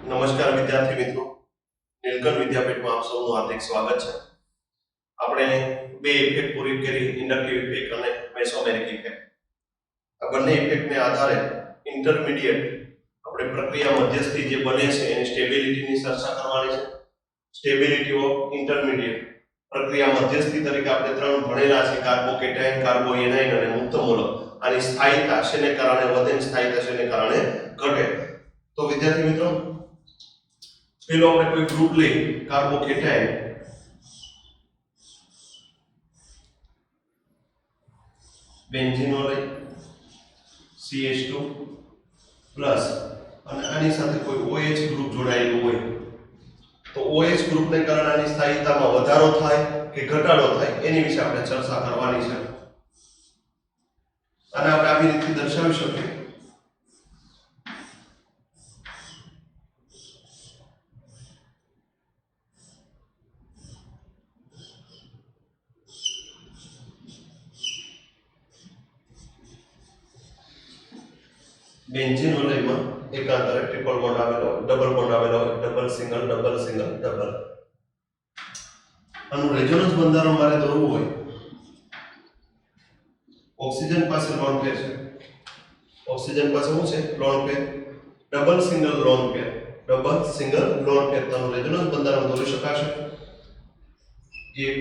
નમસ્કાર વિદ્યાર્થી મિત્રો, નીલકંઠ વિદ્યાપીઠમાં આપ સૌનું હાર્દિક સ્વાગત છે. આપણે બે ઇફેક્ટ પૂરી કરી, ઇન્ડક્ટિવ ઇફેક્ટ અને મેસોમેરિક ઇફેક્ટ. આ બંને ઇફેક્ટને આધારે ઇન્ટરમીડિયેટ આપણે પ્રક્રિયા મધ્યસ્થી જે બને છે એની સ્ટેબિલિટીની ચર્ચા કરવાની છે. સ્ટેબિલિટી ઓફ ઇન્ટરમીડિયેટ પ્રક્રિયા મધ્યસ્થી તરીકે આપણે ત્રણ ભણેલા છે: કાર્બોકેટાયન, કાર્બોએનાઇન અને મુક્ત મૂલક. આની સ્થાયીતા શેને કારણે વધે, સ્થાયીતા શેને કારણે ઘટે. તો વિદ્યાર્થી મિત્રો, પેલો આપણે કોઈ ગ્રુપ લઈ, કાર્બોકેટાયન. બેન્ઝીનો લઈ, CH2 પ્લસ, અને આની સાથે કોઈ OH ગ્રુપ જોડાયેલું હોય તો OH ગ્રુપને કારણે આની સ્થાયીતામાં વધારો થાય કે ઘટાડો થાય એની વિશે આપણે ચર્ચા કરવાની છે. અને આપણે આવી રીતે દર્શાવી શકીએ. બેન્ઝીન વલયમાં એકાંતરે ટ્રિપલ બોન્ડ આવેલો હોય, ડબલ બોન્ડ આવેલો હોય, double single, double single, double. આનું રેઝોનન્સ બંધારણ મારે દોરવું હોય, ઓક્સિજન પાસે લોન પેર છે. ઓક્સિજન પાસે શું છે? Lone pair. Double single lone pair, double single lone pair. તો રેઝોનન્સ બંધારણ દોરી શકાશે. 1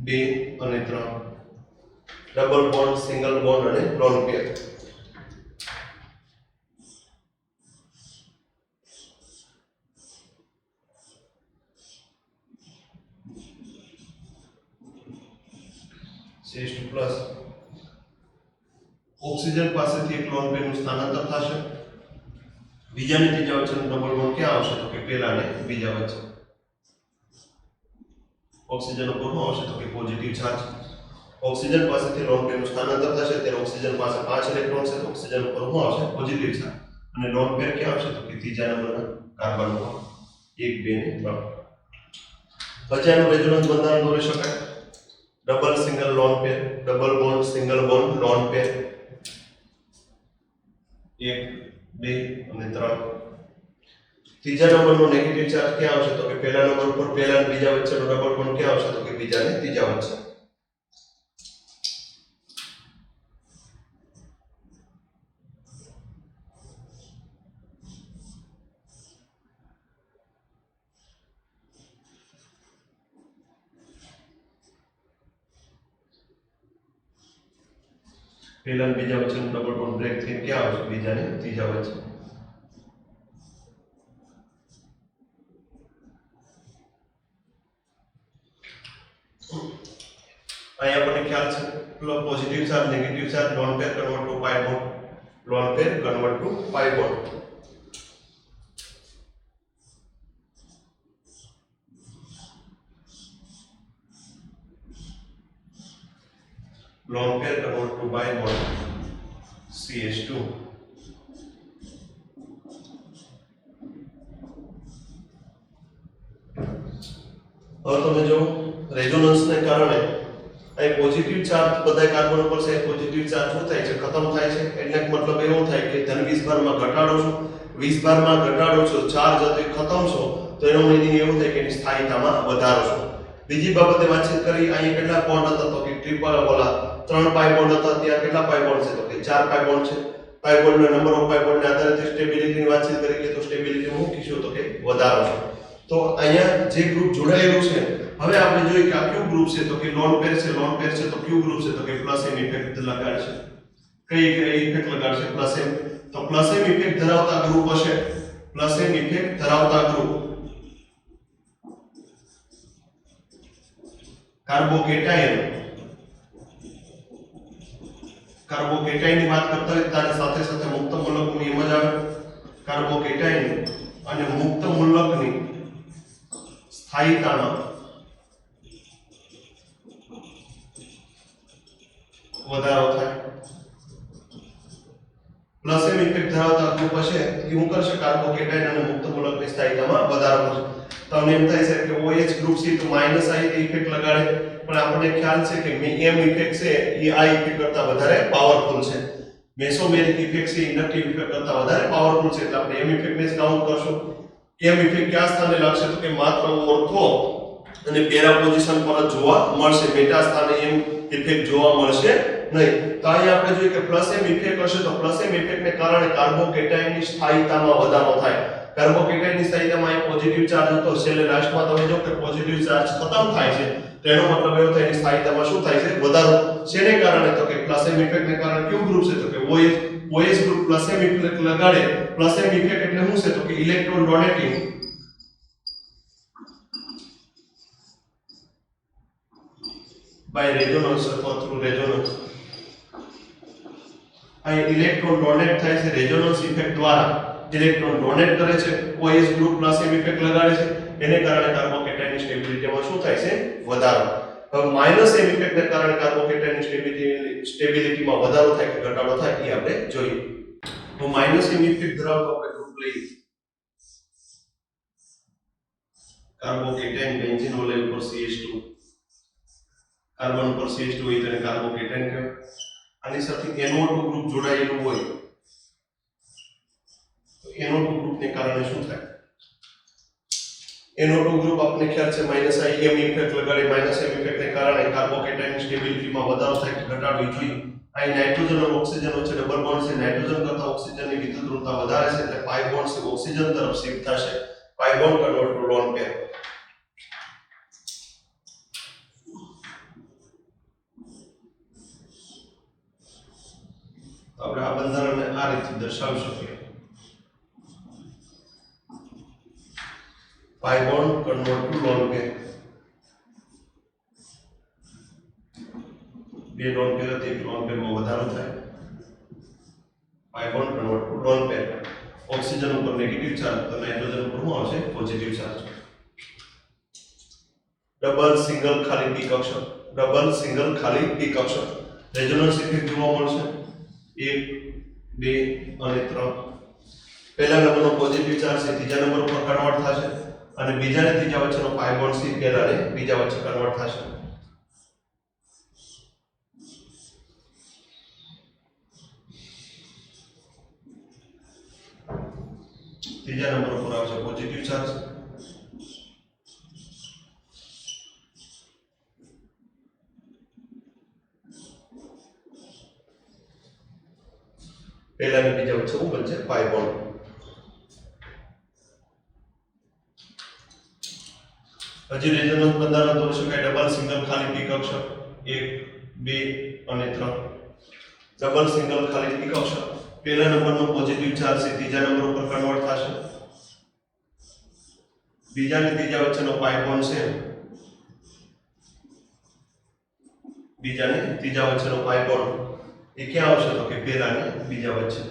2 અને 3. ડબલ બોન્ડ, સિંગલ બોન્ડ અને lone pair. CH2 plus. Oxygen પાસેથી એક લોન પેરનું સ્થાનાંતર થશે. બીજા ને ત્રીજા વચ્ચેનો ડબલ બોન્ડ ક્યાં આવશે? તો કે પહેલા ને બીજા વચ્ચે. ઓક્સિજન ઉપર શું આવશે? તો કે પોઝિટિવ ચાર્જ. ઓક્સિજન પાસેથી લોન પેરનું સ્થાનાંતર થશે ત્યારે ઓક્સિજન પાસે 5 ઇલેક્ટ્રોન છે, તો ઓક્સિજન ઉપર શું આવશે? Positive charge. અને લોન પેર ક્યાં આવશે? તો કે ત્રીજા નંબરના કાર્બન ઉપર. 1 2 અને 3. પછી આનું રેઝોનન્સ બંધારણ દોરી શકાય. डबल सिंगल लोन पेर, double bond single bond loan पेर. 1 2 અને 3. ત્રીજા નંબરનો નેગેટિવ ચાર્જ ક્યાં આવશે? તો કે પહેલા નંબર પર પહેલા અને બીજા વચ્ચેનો ડબલ બોન્ડ ક્યાં આવશે? તો કે બીજા અને ત્રીજા વચ્ચે. પહેલા અને બીજા વચ્ચેનો ડબલ બોન્ડ બ્રેક થઈને ક્યાં આવશે? બીજા અને ત્રીજા વચ્ચે. અહીંયા આપણને ખ્યાલ છે positive charge, negative charge, lone pair convert to pi bond, lone pair convert to pi bond. Lone pair convert to pi bond CH2. और તમે જો રેઝોનન્સ ને કારણે અહીં પોઝિટિવ ચાર્જ બધા કાર્બન ઉપર છે, પોઝિટિવ ચાર્જ શું થાય છે? ખતમ થાય છે. એટલે મતલબ એવો થાય કે ધન 20 ભારમાં ઘટાડો છો, 20 ભારમાં ઘટાડો છો, ચાર્જ હતો એ ખતમ છો, તો એનો મીનિંગ એવું થાય કે એની સ્થાયીતામાં વધારો છો. બીજી બાબતે વાતચીત કરી, અહીં કેટલા બોન્ડ હતા? તો કે ટ્રિપલ બોલા 3 પાઈ બોન્ડ હતા. ત્યાં કેટલા પાઈ બોન્ડ છે? તો કે 4 પાઈ બોન્ડ છે. પાઈ બોન્ડના નંબર ઓફ પાઈ બોન્ડને આધારે સ્ટેબિલિટીની વાતચીત કરી કે તો સ્ટેબિલિટી મૂકીશું તો કે વધારો છે. તો અહીંયા જે ગ્રુપ જોડાયેલું છે, હવે આપણે જોઈએ કે આ ક્યુ ગ્રુપ છે? તો કે લોન પેર છે. લોન પેર છે તો ક્યુ ગ્રુપ છે? તો કે પ્લસ એમ ઇફેક્ટ લગાડશે. કઈ ઇફેક્ટ લગાડશે? પ્લસ એમ. તો પ્લસ એમ ઇફેક્ટ ધરાવતા ગ્રુપ હશે. પ્લસ એમ ઇફેક્ટ ધરાવતા ગ્રુપ કાર્બોકેટાયન. કાર્બોકેટાયનની વાત કરતા હોય ત્યારે સાથે સાથે મુક્ત મૂલકનું નિયમ જ આવે. કાર્બોકેટાયન અને મુક્ત મૂલકની સ્થાયીતામાં વધારો થાય. પ્લસ એમ ઇફેક્ટ ધરાવતા ગ્રુપ હશે એ શું કરશે? કાર્બોકેટાયન અને મુક્ત મૂલકની સ્થાયીતામાં વધારો કરશે. તમને એમ થાય છે કે OH ગ્રુપ છે તો માઈનસ I ઇફેક્ટ લગાડે, પણ આપણને ખ્યાલ છે કે M ઇફેક્ટ છે એ I ઇફેક્ટ કરતા વધારે પાવરફુલ છે. મેસોમેરિક ઇફેક્ટ છે ઇન્ડક્ટિવ ઇફેક્ટ કરતા વધારે પાવરફુલ છે, એટલે આપણે M ઇફેક્ટને જ કાઉન્ટ કરશું. કેમ ઇફેક્ટ ક્યાં સ્થાને લાગશે તો કે માત્ર ઓર્થો અને પેરા પોઝિશન પર જ જોવા મળશે, મેટા સ્થાને એમ ઇફેક્ટ જોવા મળશે નહીં. તો અહીં આપણે જોઈએ કે પ્લસ એમ ઇફેક્ટ હશે તો પ્લસ એમ ઇફેક્ટને કારણે કાર્બોકેટાયનની સ્થાયીતામાં વધારો થાય. કાર્બોકેટાયનની સ્થાયીતામાં એક પોઝિટિવ ચાર્જ હતો, છેલ્લે લાસ્ટમાં તમે જો કે પોઝિટિવ ચાર્જ ખતમ થાય છે, તેનો મતલબ એવો થાય એની સ્થાયીતામાં શું થાય છે? વધારો. શેને કારણે તો કે પ્લસ એમ ઇફેક્ટને કારણે કયું ગ્રુપ છે તો કે OH group plus M effect લગાડે. પ્લસ એમ ઇફેક્ટ એટલે શું છે તો કે ઇલેક્ટ્રોન ડોનેટિંગ બાય રેઝોનન્સ અથવા થ્રુ રેઝોનન્સ. અહીં ઇલેક્ટ્રોન ડોનેટ થાય છે રેઝોનન્સ ઇફેક્ટ દ્વારા. ઇલેક્ટ્રોન ડોનેટ કરે છે, OH group plus M effect લગાડે છે, એને કારણે કાર્બોકેટાયનની સ્ટેબિલિટીમાં શું થાય છે? વધારો. હવે માઈનસ એમ ઇફેક્ટને કારણે કાર્બોકેટાયનની સ્ટેબિલિટીમાં વધારો થાય કે ઘટાડો થાય એ આપણે જોઈએ. તો માઈનસ એમ ઇફેક્ટ ધરાવતો આપણે ગ્રુપ લઈએ. કાર્બોકેટાયન બેન્ઝીન ઓલેલ પર CH2, કાર્બન પર CH2 હોય તેને કાર્બોકેટાયન કહેવાય. આની સાથે NO2 ગ્રુપ જોડાયેલું હોય તો NO2 ગ્રુપને કારણે શું થાય? NO2 ગ્રુપ આપને ખ્યાલ છે માઈનસ IM ઇફેક્ટ લગાડે. માઈનસ M ઇફેક્ટને કારણે કાર્બોકેટાયનની સ્ટેબિલિટીમાં વધારો થાય કે ઘટાડો જોઈએ. અહીં નાઇટ્રોજન અને ઓક્સિજન વચ્ચે ડબલ બોન્ડ છે. નાઇટ્રોજન કરતા ઓક્સિજનની વિદ્યુત ઋણતા વધારે છે એટલે પાઈ બોન્ડ છે ઓક્સિજન તરફ શિફ્ટ થશે. Pi bond convert to lone pair. આપણે આ બંધારણને આ રીતે દર્શાવી શકીએ. Pi bond convert to lone pair. બે લોન પેર હતી, એક લોન પેરમાં વધારો થાય. Pi bond convert to lone pair. Oxygen ઉપર નેગેટિવ ચાર્જ તો નાઇટ્રોજન ઉપર શું આવશે? Positive charge. ડબલ સિંગલ ખાલી પી કક્ષક. ડબલ સિંગલ ખાલી પી કક્ષક. રેઝોનન્સ ઇફેક્ટ જોવા મળશે 1 2 અને 3. પહેલા નંબરનો પોઝિટિવ ચાર્જ છે ત્રીજા નંબર ઉપર કન્વર્ટ થશે અને બીજા અને ત્રીજા વચ્ચેનો પાઈ બોન્ડ છે પહેલા અને બીજા વચ્ચે કન્વર્ટ થશે. ત્રીજા નંબર ઉપર આવશે પોઝિટિવ ચાર્જ. પહેલા અને બીજા વચ્ચે શું બનશે? પાઈ બોન્ડ. હજી રેઝોનન્સ બંધારણ દોરી શકાય. ડબલ સિંગલ ખાલી પી કક્ષક 1 2 અને 3. ડબલ સિંગલ ખાલી પી કક્ષક. પહેલા નંબરનો પોઝિટિવ ચાર્જ છે ત્રીજા નંબર ઉપર કન્વર્ટ થશે. બીજા અને ત્રીજા વચ્ચેનો પાઈ બોન્ડ છે. બીજા અને ત્રીજા વચ્ચેનો પાઈ બોન્ડ એ ક્યાં આવશે તો કે પહેલા અને બીજા વચ્ચે.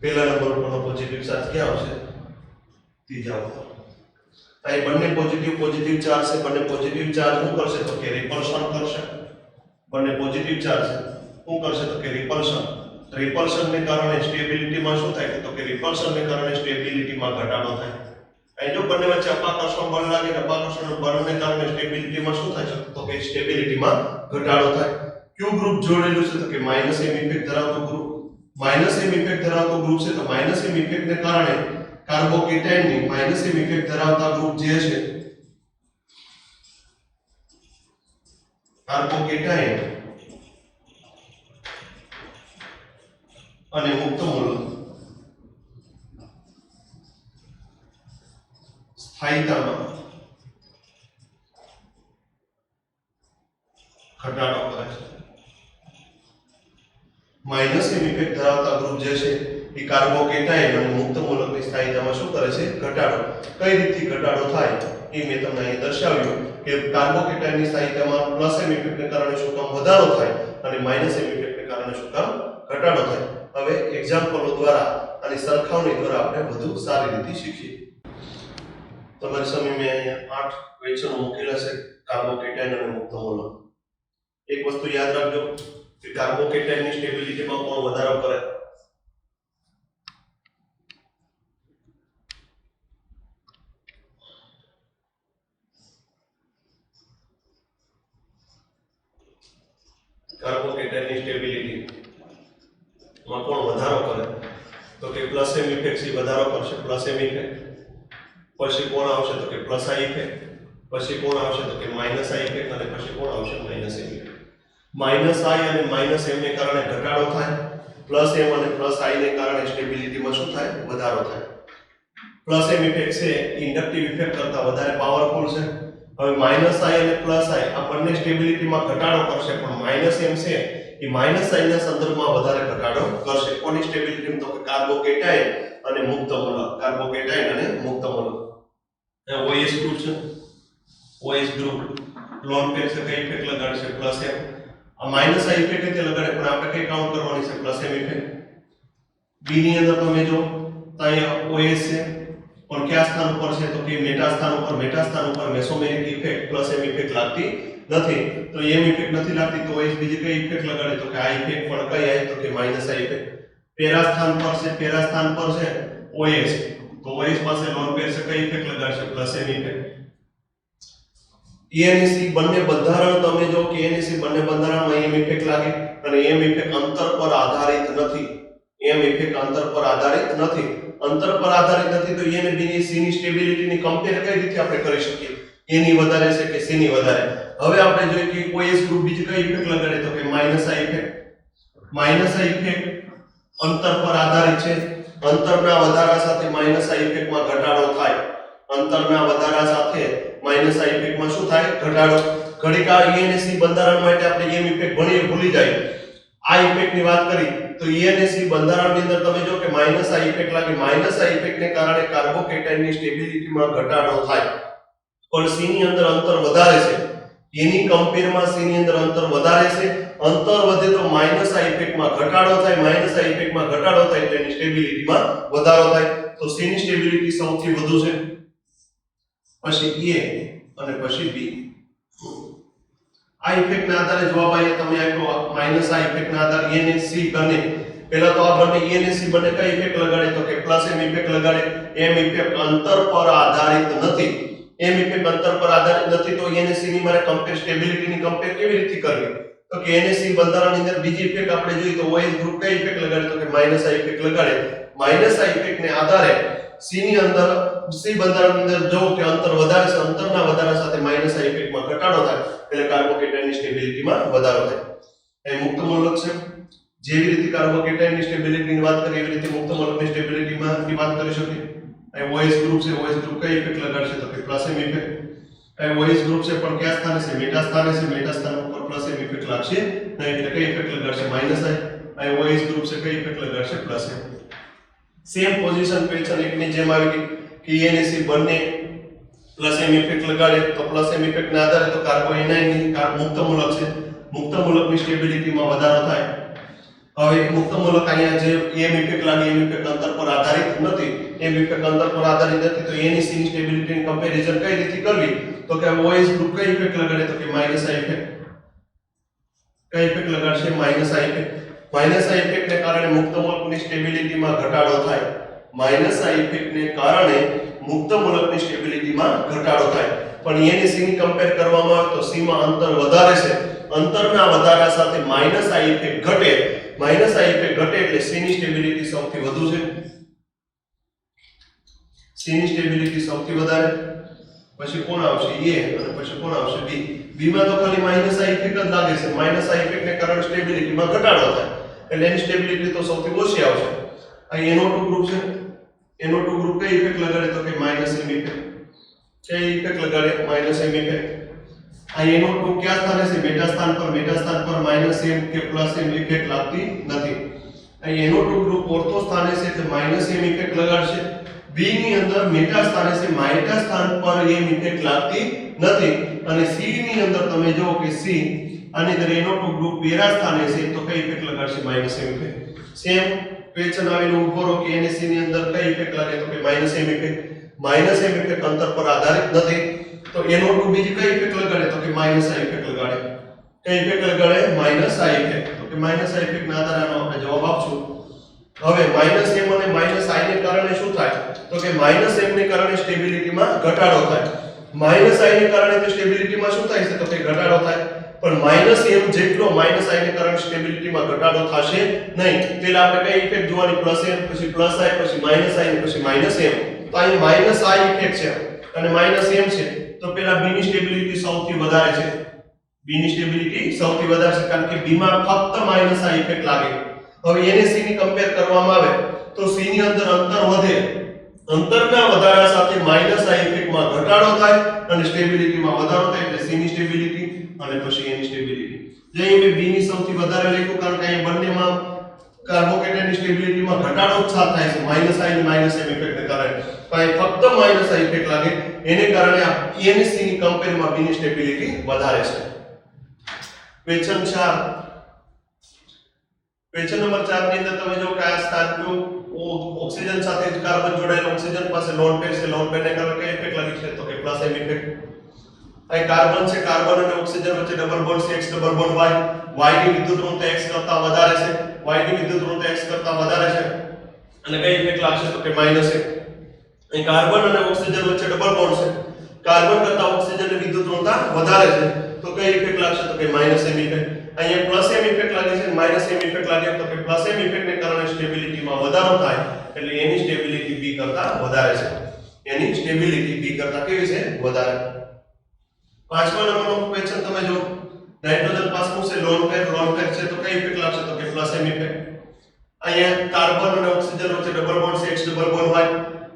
પહેલા નંબર ઉપરનો પોઝિટિવ ચાર્જ ક્યાં આવશે? ત્રીજા ઉપર. અહીં બંને પોઝિટિવ ચાર્જ છે. બંને પોઝિટિવ ચાર્જ શું કરશે તો કે રિપલ્શન કરશે. બંને પોઝિટિવ ચાર્જ છે શું કરશે તો કે રિપલ્શન. રિપલ્શનને કારણે સ્ટેબિલિટીમાં શું થાય તો કે રિપલ્શનને કારણે સ્ટેબિલિટીમાં ઘટાડો થાય. અહીં જો બંને વચ્ચે અપાકર્ષણ બળ લાગે, અપાકર્ષણ બળને કારણે સ્ટેબિલિટીમાં શું થાય તો કે સ્ટેબિલિટીમાં ઘટાડો થાય. કયું ગ્રુપ જોડેલું છે તો કે માઈનસ એમ ઇફેક્ટ ધરાવતો ગ્રુપ. માઈનસ એમ ઇફેક્ટ ધરાવતો ગ્રુપ છે તો માઈનસ એમ ઇફેક્ટને કારણે કાર્બોકેટાયનની માઈનસ એમ ઇફેક્ટ ધરાવતા ગ્રુપ જે છે કાર્બોકેટાયન અને મુક્ત મૂલક સ્થાયીતામાં ઘટાડો કરે છે. માઈનસ એમ ઇફેક્ટ ધરાવતા ગ્રુપ જે છે એ કાર્બોકેટાયન અને મુક્ત મૂલકની સ્થાયીતામાં શું કરે છે? ઘટાડો. કઈ રીતથી ઘટાડો થાય એ મેં તમને અહીં દર્શાવ્યું કે કાર્બોકેટાયનની સ્થાયીતામાં પ્લસ એમ ઇફેક્ટને કારણે શું કામ વધારો થાય અને માઈનસ એમ ઇફેક્ટને કારણે શું કામ ઘટાડો થાય. હવે એક્ઝામ્પલો દ્વારા અને સરખામણી દ્વારા આપણે વધુ સારી રીતે શીખીએ. તમારી સામે મેં અહીંયા 8 ક્વેશ્ચનો મૂકેલા છે કાર્બોકેટાયન અને મુક્ત મૂલક. એક વસ્તુ યાદ રાખજો કે કાર્બોકેટાયનની સ્ટેબિલિટીમાં કોણ વધારો કરે? કાર્બોકેટાઇનની સ્ટેબિલિટી માં કોણ વધારો કરે તો કે પ્લસ એમ ઇફેક્ટ સી વધારો કરશે પ્લસ એમ ઇફેક્ટ પછી કોણ આવશે તો કે પ્લસ આઈ ઇફેક્ટ પછી કોણ આવશે તો કે માઈનસ આઈ ઇફેક્ટ અને પછી કોણ આવશે માઈનસ એમ ઇફેક્ટ માઈનસ આઈ અને માઈનસ એમ ને કારણે ઘટાડો થાય પ્લસ એમ અને પ્લસ આઈ ને કારણે સ્ટેબિલિટીમાં શું થાય વધારો થાય પ્લસ એમ ઇફેક્ટ છે ઇન્ડક્ટિવ ઇફેક્ટ કરતા વધારે પાવરફુલ છે હવે માઈનસ આઈ અને પ્લસ આઈ આ બંને સ્ટેબિલિટીમાં ઘટાડો કરશે પણ માઈનસ એમ છે એ માઈનસ આઈ ના સંદર્ભમાં વધારે ઘટાડો કરશે કોની સ્ટેબિલિટી તો કે કાર્બોકેટાઇન અને મુક્ત મૂલક કાર્બોકેટાઇન અને મુક્ત મૂલક OH ગ્રુપ છે OH ગ્રુપ લોન પેર છે કઈ ઇફેક્ટ લગાડશે પ્લસ એમ આ માઈનસ આઈ ઇફેક્ટ એટલે લગાડે પણ આપણે કઈ કાઉન્ટ કરવાની છે પ્લસ એમ ઇફેક્ટ બી ની અંદર તમે જો તો અહીંયા OH છે પણ કયા સ્થાન ઉપર છે તો કે મેટા સ્થાન ઉપર mesomeric effect plus M effect લાગતી નથી તો એમ ઇફેક્ટ નથી લાગતી તો OH બીજી કઈ ઇફેક્ટ લગાડે તો કે આ ઇફેક્ટ પણ કઈ આવે તો કે માઈનસ આ ઇફેક્ટ પેરા સ્થાન પર છે OH તો OH પાસે લોન પેર છે કઈ ઇફેક્ટ લગાડશે પ્લસ એમ ઇફેક્ટ ENC બંને બંધારણ તમે જો કે ENC બંને બંધારણમાં એમ ઇફેક્ટ લાગે અને એમ ઇફેક્ટ અંતર પર આધારિત નથી એમ ઇફેક્ટ અંતર પર આધારિત નથી તો એ અને બી ની સી ની સ્ટેબિલિટીની કમ્પેર કઈ રીતે આપણે કરી શકીએ એ ની વધારે છે કે સી ની વધારે હવે આપણે જોઈએ કે OH ગ્રુપ બીજી કઈ ઇફેક્ટ લગાડે તો કે માઈનસ આ ઇફેક્ટ અંતર પર આધારિત છે અંતરના વધારા સાથે માઈનસ આ ઇફેક્ટમાં ઘટાડો થાય અંતરના વધારા સાથે માઈનસ આ ઇફેક્ટમાં શું થાય ઘટાડો ઘડીક આ ENC બંધારણ માટે આપણે એમ ઇફેક્ટ ભણીએ ભૂલી જાય આ ઇફેક્ટની વાત કરી તો ENC બંધારણની અંદર તમે જો કે માઈનસ આ ઇફેક્ટ લાગે માઈનસ આ ઇફેક્ટને કારણે કાર્બોકેટાઇનની સ્ટેબિલિટીમાં ઘટાડો થાય પણ C ની અંદર અંતર વધારે છે એની કમ્પેરમાં C ની અંદર અંતર વધારે છે અંતર વધે તો માઈનસ આ ઇફેક્ટમાં ઘટાડો થાય એટલે એની સ્ટેબિલિટીમાં વધારો થાય તો C ની સ્ટેબિલિટી સૌથી વધુ છે પછી A અને પછી B આ ઇફેક્ટના આધારે જવાબ આયા તમે આપ્યો માઈનસ આ ઇફેક્ટના આધારે ENC બને પહેલા તો આ બંને ENC બંને કઈ ઇફેક્ટ લગાડે તો કે પ્લસ એમ ઇફેક્ટ લગાડે એમ ઇફેક્ટ અંતર પર આધારિત નથી તો ENC ની મારે કમ્પેર સ્ટેબિલિટીની કમ્પેર કેવી રીતે કરવી તો કે ENC બંધારણની અંદર બીજી ઇફેક્ટ આપણે જોઈએ તો OH ગ્રુપ કઈ ઇફેક્ટ લગાડે તો કે માઈનસ આ ઇફેક્ટ લગાડે માઈનસ આ ઇફેક્ટને આધારે C ની અંદર C બંધારણની અંદર જો કે અંતર વધારે છે અંતરના વધારા સાથે માઈનસ આ ઇફેક્ટમાં ઘટાડો થાય એટલે કાર્બોકેટાઇનની સ્ટેબિલિટીમાં વધારો થાય એ મુક્ત મૂલક છે જેવી રીતે કાર્બોકેટાઇનની સ્ટેબિલિટીની વાત કરીએ એવી રીતે મુક્ત મૂલકની સ્ટેબિલિટીમાં ની વાત કરી શકીએ અહીં OH ગ્રુપ છે OH ગ્રુપ કઈ ઇફેક્ટ લગાડશે તો કે પ્લસ એમ ઇફેક્ટ અહીં OH ગ્રુપ છે પણ કયા સ્થાને છે મેટા સ્થાન ઉપર પ્લસ એમ ઇફેક્ટ લાગશે નહીં એટલે કઈ ઇફેક્ટ લગાડશે માઈનસ અહીં OH ગ્રુપ છે કઈ ઇફેક્ટ લગાડશે પ્લસ એમ સેમ પોઝિશન પેટર્ન એકની જેમ આવી કે ENC બંને પ્લસ એમ ઇફેક્ટ લગાડે તો પ્લસ એમ ઇફેક્ટ ના આધારે તો કાર્બોએનાઇનની મુક્ત મૂલક છે મુક્ત મૂલકની સ્ટેબિલિટીમાં વધારો થાય હવે મુક્ત મૂલક અહીંયા જે એમ ઇફેક્ટ લાગે એમ ઇફેક્ટ અંતર પર આધારિત નથી તો ENC ની સ્ટેબિલિટીની કમ્પેરિઝન કઈ રીતે કરવી તો કે OH ગ્રુપ કઈ ઇફેક્ટ લગાડે તો કે માઈનસ આ ઇફેક્ટ કઈ ઇફેક્ટ લગાડશે માઈનસ આ ઇફેક્ટને કારણે મુક્ત મૂલકની સ્ટેબિલિટીમાં ઘટાડો થાય પણ ENC ની કમ્પેર કરવામાં આવે તો C માં અંતર વધારે છે અંતરના વધારા સાથે માઈનસ આ ઇફેક્ટ ઘટે એટલે C ની સ્ટેબિલિટી સૌથી વધુ છે C ની સ્ટેબિલિટી સૌથી વધારે પછી કોણ આવશે A અને પછી કોણ આવશે B માં તો ખાલી માઈનસ આ ઇફેક્ટ જ લાગે છે માઈનસ આ ઇફેક્ટને કારણે સ્ટેબિલિટીમાં ઘટાડો થાય એટલે એની સ્ટેબિલિટી તો સૌથી ઓછી આવશે અહીં NO2 ગ્રુપ છે NO2 ગ્રુપ કઈ ઇફેક્ટ લગાડે તો કે માઈનસ એમ ઇફેક્ટ કઈ ઇફેક્ટ લગાડે માઈનસ એમ ઇફેક્ટ આ NO2 કયા સ્થાને છે મેટા સ્થાન પર માઈનસ એમ કે પ્લસ એમ ઇફેક્ટ લાગતી નથી અહીં NO2 ગ્રુપ ઓર્થો સ્થાને છે એટલે માઈનસ એમ ઇફેક્ટ લગાડશે B ની અંદર મેટા સ્થાને છે મેટા સ્થાન પર એમ ઇફેક્ટ લાગતી નથી અને C ની અંદર તમે જો કે C આની અંદર NO2 ગ્રુપ પેરા સ્થાને છે તો કઈ ઇફેક્ટ લગાડશે minus M effect same question આવેલો ઉભો રહો કે NC ની અંદર કઈ ઇફેક્ટ લાગે તો કે માઈનસ એમ ઇફેક્ટ અંતર પર આધારિત નથી તો NO2 બીજી કઈ ઇફેક્ટ લગાડે તો કે માઈનસ આ ઇફેક્ટ લગાડે કઈ ઇફેક્ટ લગાડે માઈનસ આ ઇફેક્ટ તો કે માઈનસ આ ઇફેક્ટ ના આધારે આપણે જવાબ આપશું હવે માઈનસ m અને માઈનસ i ને કારણે શું થાય તો કે માઈનસ m ને કારણે સ્ટેબિલિટીમાં ઘટાડો થાય માઈનસ i ને કારણે તો સ્ટેબિલિટીમાં શું થાય છે તો કે ઘટાડો થાય પણ માઈનસ m જેટલો માઈનસ i ને કારણે સ્ટેબિલિટીમાં ઘટાડો થશે નહીં. પેલા આપણે કઈ ઇફેક્ટ જોવાની પ્લસ m પછી પ્લસ i પછી માઈનસ i ને પછી માઈનસ m. તો અહીં માઈનસ i ઇફેક્ટ છે અને માઈનસ m છે તો પેલા b ની સ્ટેબિલિટી સૌથી વધારે છે. b ની સ્ટેબિલિટી સૌથી વધારે છે કારણ કે b માં ફક્ત માઈનસ i ઇફેક્ટ લાગે. હવે એને c ની કમ્પેર કરવામાં આવે તો c ની અંદર અંતર વધે. અંતરના વધારા સાથે માઈનસ i ઇફેક્ટમાં ઘટાડો થાય અને સ્ટેબિલિટીમાં વધારો થાય એટલે c ની સ્ટેબિલિટી અને પછી a ની સ્ટેબિલિટી. જે અહીં મેં b ની સૌથી વધારે લખ્યું કારણ કે અહીં બંનેમાં કાર્બોકેટાઇનની સ્ટેબિલિટીમાં ઘટાડો જ થાય છે માઈનસ i અને માઈનસ m ઇફેક્ટને કારણે. તો અહીં ફક્ત માઈનસ i ઇફેક્ટ લાગે એને કારણે a અને c ની કમ્પેરમાં b ની સ્ટેબિલિટી વધારે છે. ક્વેશ્ચન 4 ક્વેશ્ચન નંબર 4 ની અંદર તમે જો કે આ સ્થાન કયું ઓક્સિજન સાથે કાર્બન જોડાયેલ ઓક્સિજન પાસે લોન પેર છે. લોન પેરને કારણે કઈ ઇફેક્ટ લાગી છે તો કે પ્લસ m ઇફેક્ટ. અહીં કાર્બન છે કાર્બન અને ઓક્સિજન વચ્ચે ડબલ બોન્ડ છે x ડબલ બોન્ડ y ની વિદ્યુત ઋણતા x કરતા વધારે છે. y ની વિદ્યુત ઋણતા x કરતા વધારે છે અને કઈ ઇફેક્ટ લાગશે તો કે માઈનસ m. અહીં કાર્બન અને ઓક્સિજન વચ્ચે ડબલ બોન્ડ છે. કાર્બન કરતા ઓક્સિજનની વિદ્યુત ઋણતા વધારે છે તો કઈ ઇફેક્ટ લાગશે તો કે માઈનસ m ઇફેક્ટ. અહીંયા પ્લસ m ઇફેક્ટ લાગે છે માઈનસ m ઇફેક્ટ લાગે તો કે પ્લસ m ઇફેક્ટને કારણે સ્ટેબિલિટીમાં વધારો થાય એટલે એની સ્ટેબિલિટી b કરતા વધારે છે. એની સ્ટેબિલિટી b કરતા કેવી છે વધારે. પાંચમા નંબરનો ક્વેશ્ચન તમે જો નાઇટ્રોજન પાસનું છે લોન પેર છે તો કઈ ઇફેક્ટ લાગશે તો કે પ્લસ m ઇફેક્ટ. અહીંયા કાર્બન અને ઓક્સિજન વચ્ચે ડબલ બોન્ડ છે x double bond y.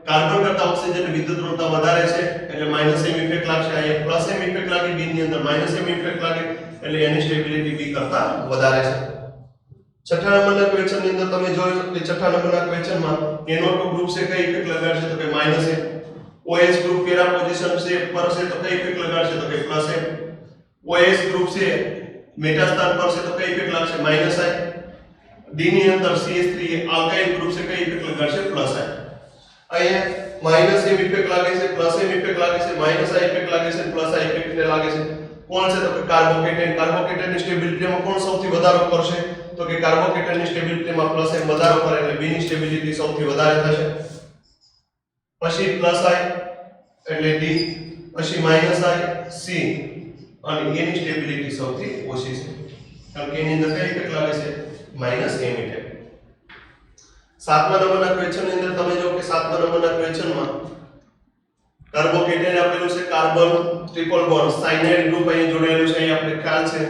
Carbon કરતા ઓક્સિજનની વિદ્યુત ઋણતા વધારે છે એટલે માઈનસ m ઇફેક્ટ લાગશે. અહીંયા પ્લસ m ઇફેક્ટ લાગે b ની અંદર માઈનસ m ઇફેક્ટ લાગે એટલે એની સ્ટેબિલિટી b કરતા વધારે છે. છઠ્ઠા નંબરના ક્વેશ્ચન ની અંદર તમે જોયું કે છઠ્ઠા નંબરના ક્વેશ્ચનમાં NO2 ગ્રુપ છે કઈ ઇફેક્ટ લગાડશે તો કે minus m. OH group para position છે પર છે તો કઈ ઇફેક્ટ લગાડશે તો કે પ્લસ m. OH ગ્રુપ છે મેટા સ્થાન પર છે તો કઈ ઇફેક્ટ લાગશે માઈનસ i. D ની અંદર CH3 આલ્કાઇલ ગ્રુપ છે કઈ ઇફેક્ટ લગાડશે પ્લસ i. અહીંયા માઈનસ m ઇફેક્ટ લાગે છે પ્લસ m ઇફેક્ટ લાગે છે માઈનસ i ઇફેક્ટ લાગે છે પ્લસ i ઇફેક્ટ ને લાગે છે. કોણ છે તો કે કાર્બોકેટાઇનની સ્ટેબિલિટીમાં કોણ સૌથી વધારો કરશે તો કે કાર્બોકેટાઇનની સ્ટેબિલિટીમાં પ્લસ m વધારો કરે એટલે b ની સ્ટેબિલિટી સૌથી વધારે થશે. પછી પ્લસ i એટલે d પછી માઈનસ i c અને a ની સ્ટેબિલિટી સૌથી ઓછી છે કારણ કે એની અંદર કઈ ઇફેક્ટ લાગે છે માઈનસ m ઇફેક્ટ. સાતમા નંબરના ક્વેશ્ચન ની અંદર તમે જો કે સાતમા નંબરના ક્વેશ્ચનમાં કાર્બોકેટાઇન આપેલું છે carbon triple bond cyanide group અહીં જોડાયેલું છે. અહીં આપણે ખ્યાલ છે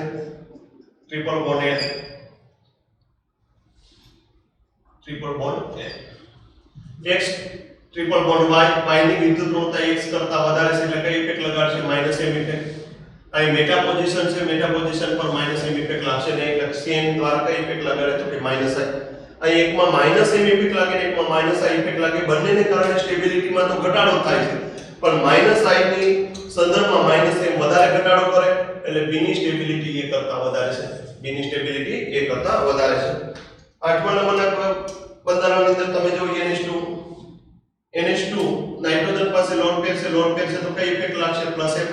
triple bond x triple bond y ની વિદ્યુત ઋણતા x કરતા વધારે છે એટલે કઈ ઇફેક્ટ લગાડશે માઈનસ m ઇફેક્ટ. અહીં મેટા પોઝિશન છે મેટા પોઝિશન પર માઈનસ m ઇફેક્ટ લાગશે ને એક CN દ્વારા કઈ ઇફેક્ટ લગાડે તો કે માઈનસ i. અહીં એકમાં માઈનસ m ઇફેક્ટ લાગે ને એકમાં માઈનસ i ઇફેક્ટ લાગે બંનેને કારણે સ્ટેબિલિટીમાં તો ઘટાડો થાય છે પણ માઈનસ i ની સંદર્ભમાં માઈનસ m વધારે ઘટાડો કરે એટલે b ની સ્ટેબિલિટી a કરતા વધારે છે. b ની સ્ટેબિલિટી a કરતા વધારે છે. આઠમા નંબરના બંધારણની અંદર તમે જો NH2 નાઇટ્રોજન પાસે લોન પેર છે તો કઈ ઇફેક્ટ લાગશે પ્લસ m.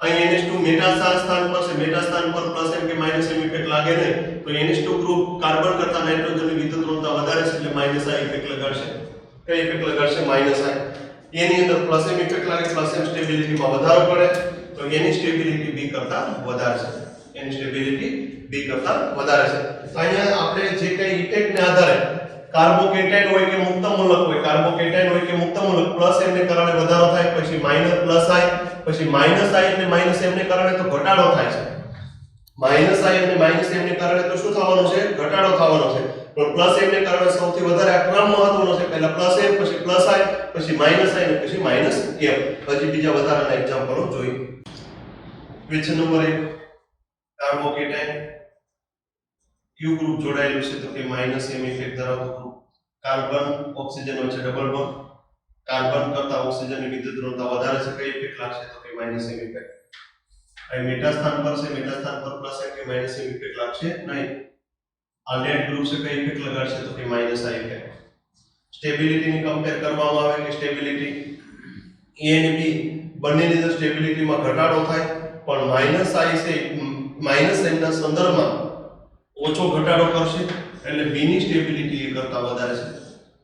અહીં NH2 મેટા સ્થાન પર છે મેટા સ્થાન પર પ્લસ m કે માઈનસ m ઇફેક્ટ લાગે નહીં તો NH2 ગ્રુપ કાર્બન કરતા નાઇટ્રોજનની વિદ્યુત ઋણતા વધારે છે એટલે માઈનસ i ઇફેક્ટ લગાડશે. કઈ ઇફેક્ટ લગાડશે માઈનસ i. એની અંદર પ્લસ m ઇફેક્ટ લાગે પ્લસ m સ્ટેબિલિટીમાં વધારો પડે તો એની સ્ટેબિલિટી b કરતા વધારે છે. એની સ્ટેબિલિટી b કરતા વધારે છે. તો અહીંયા આપણે જે કઈ ઇફેક્ટને આધારે કાર્બોકેટાઇન હોય કે મુક્ત મૂલક હોય કાર્બોકેટાઇન હોય કે મુક્ત મૂલક પ્લસ m ને કારણે વધારો થાય પછી માઈનસ પ્લસ i પછી માઈનસ i અને માઈનસ m ને કારણે તો ઘટાડો થાય છે. માઈનસ i અને માઈનસ m ને કારણે તો શું થવાનું છે ઘટાડો થવાનો છે પણ પ્લસ m ને કારણે સૌથી વધારે આ ક્રમ મહત્વનો છે. પહેલા પ્લસ m પછી પ્લસ i પછી માઈનસ i અને પછી માઈનસ m. પછી બીજા વધારાના એક્ઝામ્પલો જોઈએ. ક્વેશ્ચન નંબર 1 કાર્બોકેટાઇન Q ગ્રુપ જોડાયેલું છે તો કે માઈનસ m ઇફેક્ટ ધરાવતું ગ્રુપ. કાર્બન ઓક્સિજન વચ્ચે ડબલ બોન્ડ કાર્બન કરતા ઓક્સિજનની વિદ્યુત ઋણતા વધારે છે કઈ ઇફેક્ટ લાગશે તો કે માઈનસ m ઇફેક્ટ. અહીં મેટા સ્થાન પર છે મેટા સ્થાન પર પ્લસ m કે માઈનસ m ઇફેક્ટ લાગશે નહીં. આલ્ડિહાઇડ ગ્રુપ છે કઈ ઇફેક્ટ લગાડશે તો કે માઈનસ i ઇફેક્ટ. સ્ટેબિલિટીની કમ્પેર કરવામાં આવે કે સ્ટેબિલિટી a અને b બંનેની અંદર સ્ટેબિલિટીમાં ઘટાડો થાય પણ માઈનસ i છે માઈનસ m ના સંદર્ભમાં ઓછો ઘટાડો કરશે એટલે b ની સ્ટેબિલિટી a કરતા વધારે છે.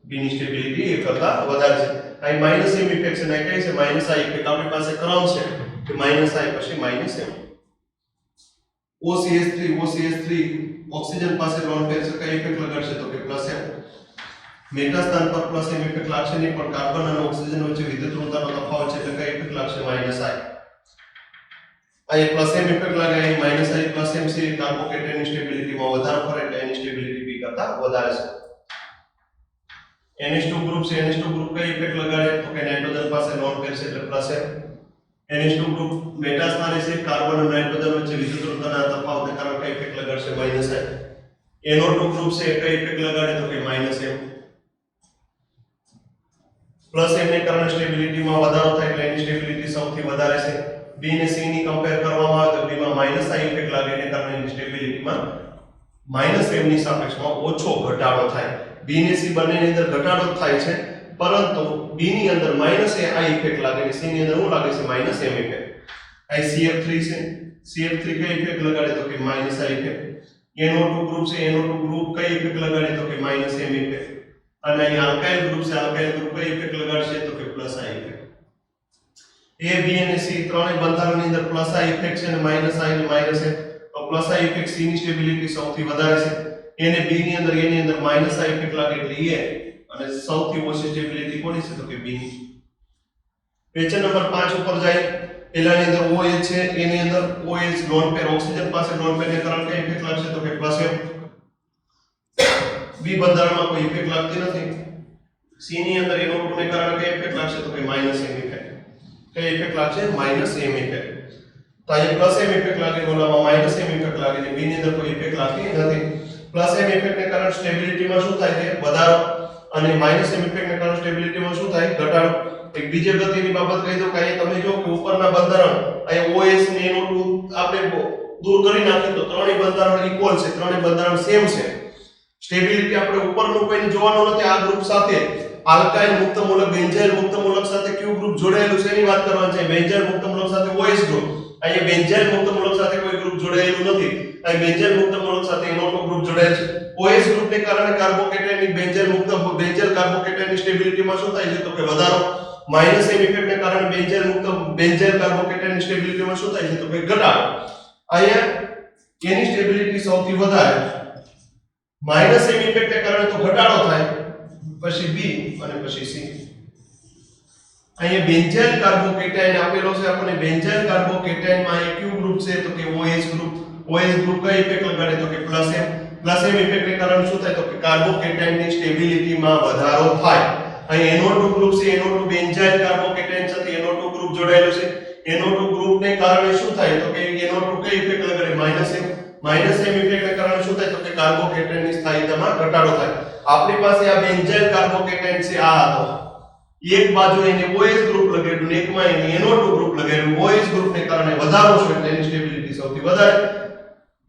b ની સ્ટેબિલિટી a કરતા વધારે છે. અહીં માઈનસ m ઇફેક્ટ છે ને કઈ છે માઈનસ i ઇફેક્ટ. આપણી પાસે ક્રમ છે કે માઈનસ i પછી માઈનસ m. OCH3 ઓક્સિજન પાસે લોન પેર છે કઈ ઇફેક્ટ લગાડશે તો કે પ્લસ એમ મેટા સ્થાન પર પ્લસ એમ ઇફેક્ટ લાગશે નહીં પણ કાર્બન અને ઓક્સિજન વચ્ચે વિદ્યુત ઋણતાનો તફાવત છે એટલે કઈ ઇફેક્ટ લાગશે માઈનસ આઈ અહીં પ્લસ એમ ઇફેક્ટ લાગે અહીં માઈનસ આઈ પ્લસ એમ સી કાર્બોકેટાયનની સ્ટેબિલિટીમાં વધારો કરે એટલે એની સ્ટેબિલિટી બી કરતા વધારે છે NH2 ગ્રુપ છે NH2 ગ્રુપ કઈ ઇફેક્ટ લગાડે તો કે નાઇટ્રોજન પાસે લોન પેર છે એટલે plus M NH2 group meta સ્થાને છે કાર્બન અને નાઇટ્રોજન વચ્ચે વિદ્યુત ઋણતાના તફાવતને કારણે કઈ ઇફેક્ટ લગાડશે માઈનસ આઈ NO2 ગ્રુપ છે કઈ ઇફેક્ટ લગાડે તો કે માઈનસ એમ પ્લસ એમ ને કારણે સ્ટેબિલિટીમાં વધારો થાય એટલે એની સ્ટેબિલિટી સૌથી વધારે છે B ને C ની કમ્પેર કરવામાં આવે તો B માં માઈનસ આઈ ઇફેક્ટ લાગે એને કારણે એની સ્ટેબિલિટીમાં માઈનસ એમ ની સાપેક્ષમાં ઓછો ઘટાડો થાય B ને C બંનેની અંદર ઘટાડો જ થાય છે પરંતુ B ની અંદર માઈનસ આઈ ઇફેક્ટ લાગે અને C ની અંદર શું લાગે છે માઈનસ એમ ઇફેક્ટ આ CF3 છે CF3 કઈ ઇફેક્ટ લગાડે તો કે minus I effect NO2 group છે NO2 ગ્રુપ કઈ ઇફેક્ટ લગાડે તો કે માઈનસ એમ ઇફેક્ટ અને અહીં આલ્કાઇલ ગ્રુપ છે આલ્કાઇલ ગ્રુપ કઈ ઇફેક્ટ લગાડશે તો કે plus I effect A B અને C ત્રણેય બંધારણની અંદર પ્લસ આઈ ઇફેક્ટ છે અને માઈનસ આઈ અને માઈનસ એ તો પ્લસ આઈ ઇફેક્ટ C ની સ્ટેબિલિટી સૌથી વધારે છે A ને B ની અંદર A ની અંદર માઈનસ આઈ ઇફેક્ટ લાગે એટલે A અને સૌથી ઓછી સ્ટેબિલિટી કોની છે તો કે B ની ક્વેશ્ચન નંબર 5 ઉપર જાય પહેલાની અંદર OH છે એની અંદર OH લોન પેર ઓક્સિજન પાસે લોન પેરને કારણે કઈ ઇફેક્ટ લાગશે તો કે પ્લસ એમ B બંધારણમાં કોઈ ઇફેક્ટ લાગતી નથી C ની અંદર NO2 ને કારણે કઈ ઇફેક્ટ લાગશે તો કે માઈનસ એમ ઇફેક્ટ કઈ ઇફેક્ટ લાગશે માઈનસ એમ ઇફેક્ટ તો અહીં પ્લસ એમ ઇફેક્ટ લાગે ઓલામાં માઈનસ એમ ઇફેક્ટ લાગે ને B ની અંદર કોઈ ઇફેક્ટ લાગતી નથી પ્લસ એમ ઇફેક્ટ ને કારણે સ્ટેબિલિટીમાં શું થાય છે વધારો અને માઈનસ એમ ઇફેક્ટ ને કારણે સ્ટેબિલિટીમાં શું થાય ઘટાડો એક બીજી અગત્યની બાબત કહી દઉં કે અહીં તમે જો કે ઉપરના બંધારણ અહીં OH ને NO2 આપણે દૂર કરી નાખીએ તો ત્રણેય બંધારણ ઇક્વલ છે ત્રણેય બંધારણ સેમ છે સ્ટેબિલિટી આપણે ઉપરનું કોઈને જોવાનું નથી આ ગ્રુપ સાથે આલ્કાઇલ મુક્ત મૂલક બેન્ઝાઇલ મુક્ત મૂલક સાથે કયું ગ્રુપ જોડાયેલું છે એની વાત કરવાની છે બેન્ઝાઇલ મુક્ત મૂલક સાથે OH ગ્રુપ અહીંયા બેન્ઝાઇલ મુક્ત મૂલક સાથે કોઈ ગ્રુપ જોડાયેલું નથી અહીં બેન્ઝાઇલ મુક્ત મૂલક સાથે NO2 ગ્રુપ જોડાયેલ છે OH ગ્રુપને કારણે કાર્બોકેટાયનની બેન્ઝાઇલ કાર્બોકેટાયનની સ્ટેબિલિટીમાં શું થાય છે તો કે વધારો માઈનસ એમ ઇફેક્ટને કારણે બેન્ઝાઇલ કાર્બોકેટાયનની સ્ટેબિલિટીમાં શું થાય છે તો કે ઘટાડો અહીંયા એની સ્ટેબિલિટી સૌથી વધારે માઈનસ એમ ઇફેક્ટને કારણે તો ઘટાડો થાય પછી B અને પછી C અહીંયા બેન્ઝાઇલ કાર્બોકેટાયન આપેલો છે આપણને બેન્ઝાઇલ કાર્બોકેટાયનમાં એક કયું ગ્રુપ છે તો કે OH ગ્રુપ કઈ ઇફેક્ટ લગાડે તો કે પ્લસ એમ ઇફેક્ટને કારણે શું થાય તો કે કાર્બોકેટાયનની સ્ટેબિલિટીમાં વધારો થાય અહીં NO2 ગ્રુપ છે NO2 બેન્ઝાઇલ કાર્બોકેટાયન સાથે NO2 ગ્રુપ જોડાયેલો છે NO2 ગ્રુપને કારણે શું થાય તો કે NO2 કઈ ઇફેક્ટ લગાડે માઈનસ એમ ઇફેક્ટને કારણે શું થાય તો કે કાર્બોકેટાયનની સ્થાયીતામાં ઘટાડો થાય આપણી પાસે આ બેન્ઝાઇલ કાર્બોકેટાયન છે આ હતો એક બાજુ એને OH ગ્રુપ લગાડ્યું ને એકમાં એને NO2 ગ્રુપ લગાડ્યું OH ગ્રુપને કારણે વધારો છે એટલે એની સ્ટેબિલિટી સૌથી વધારે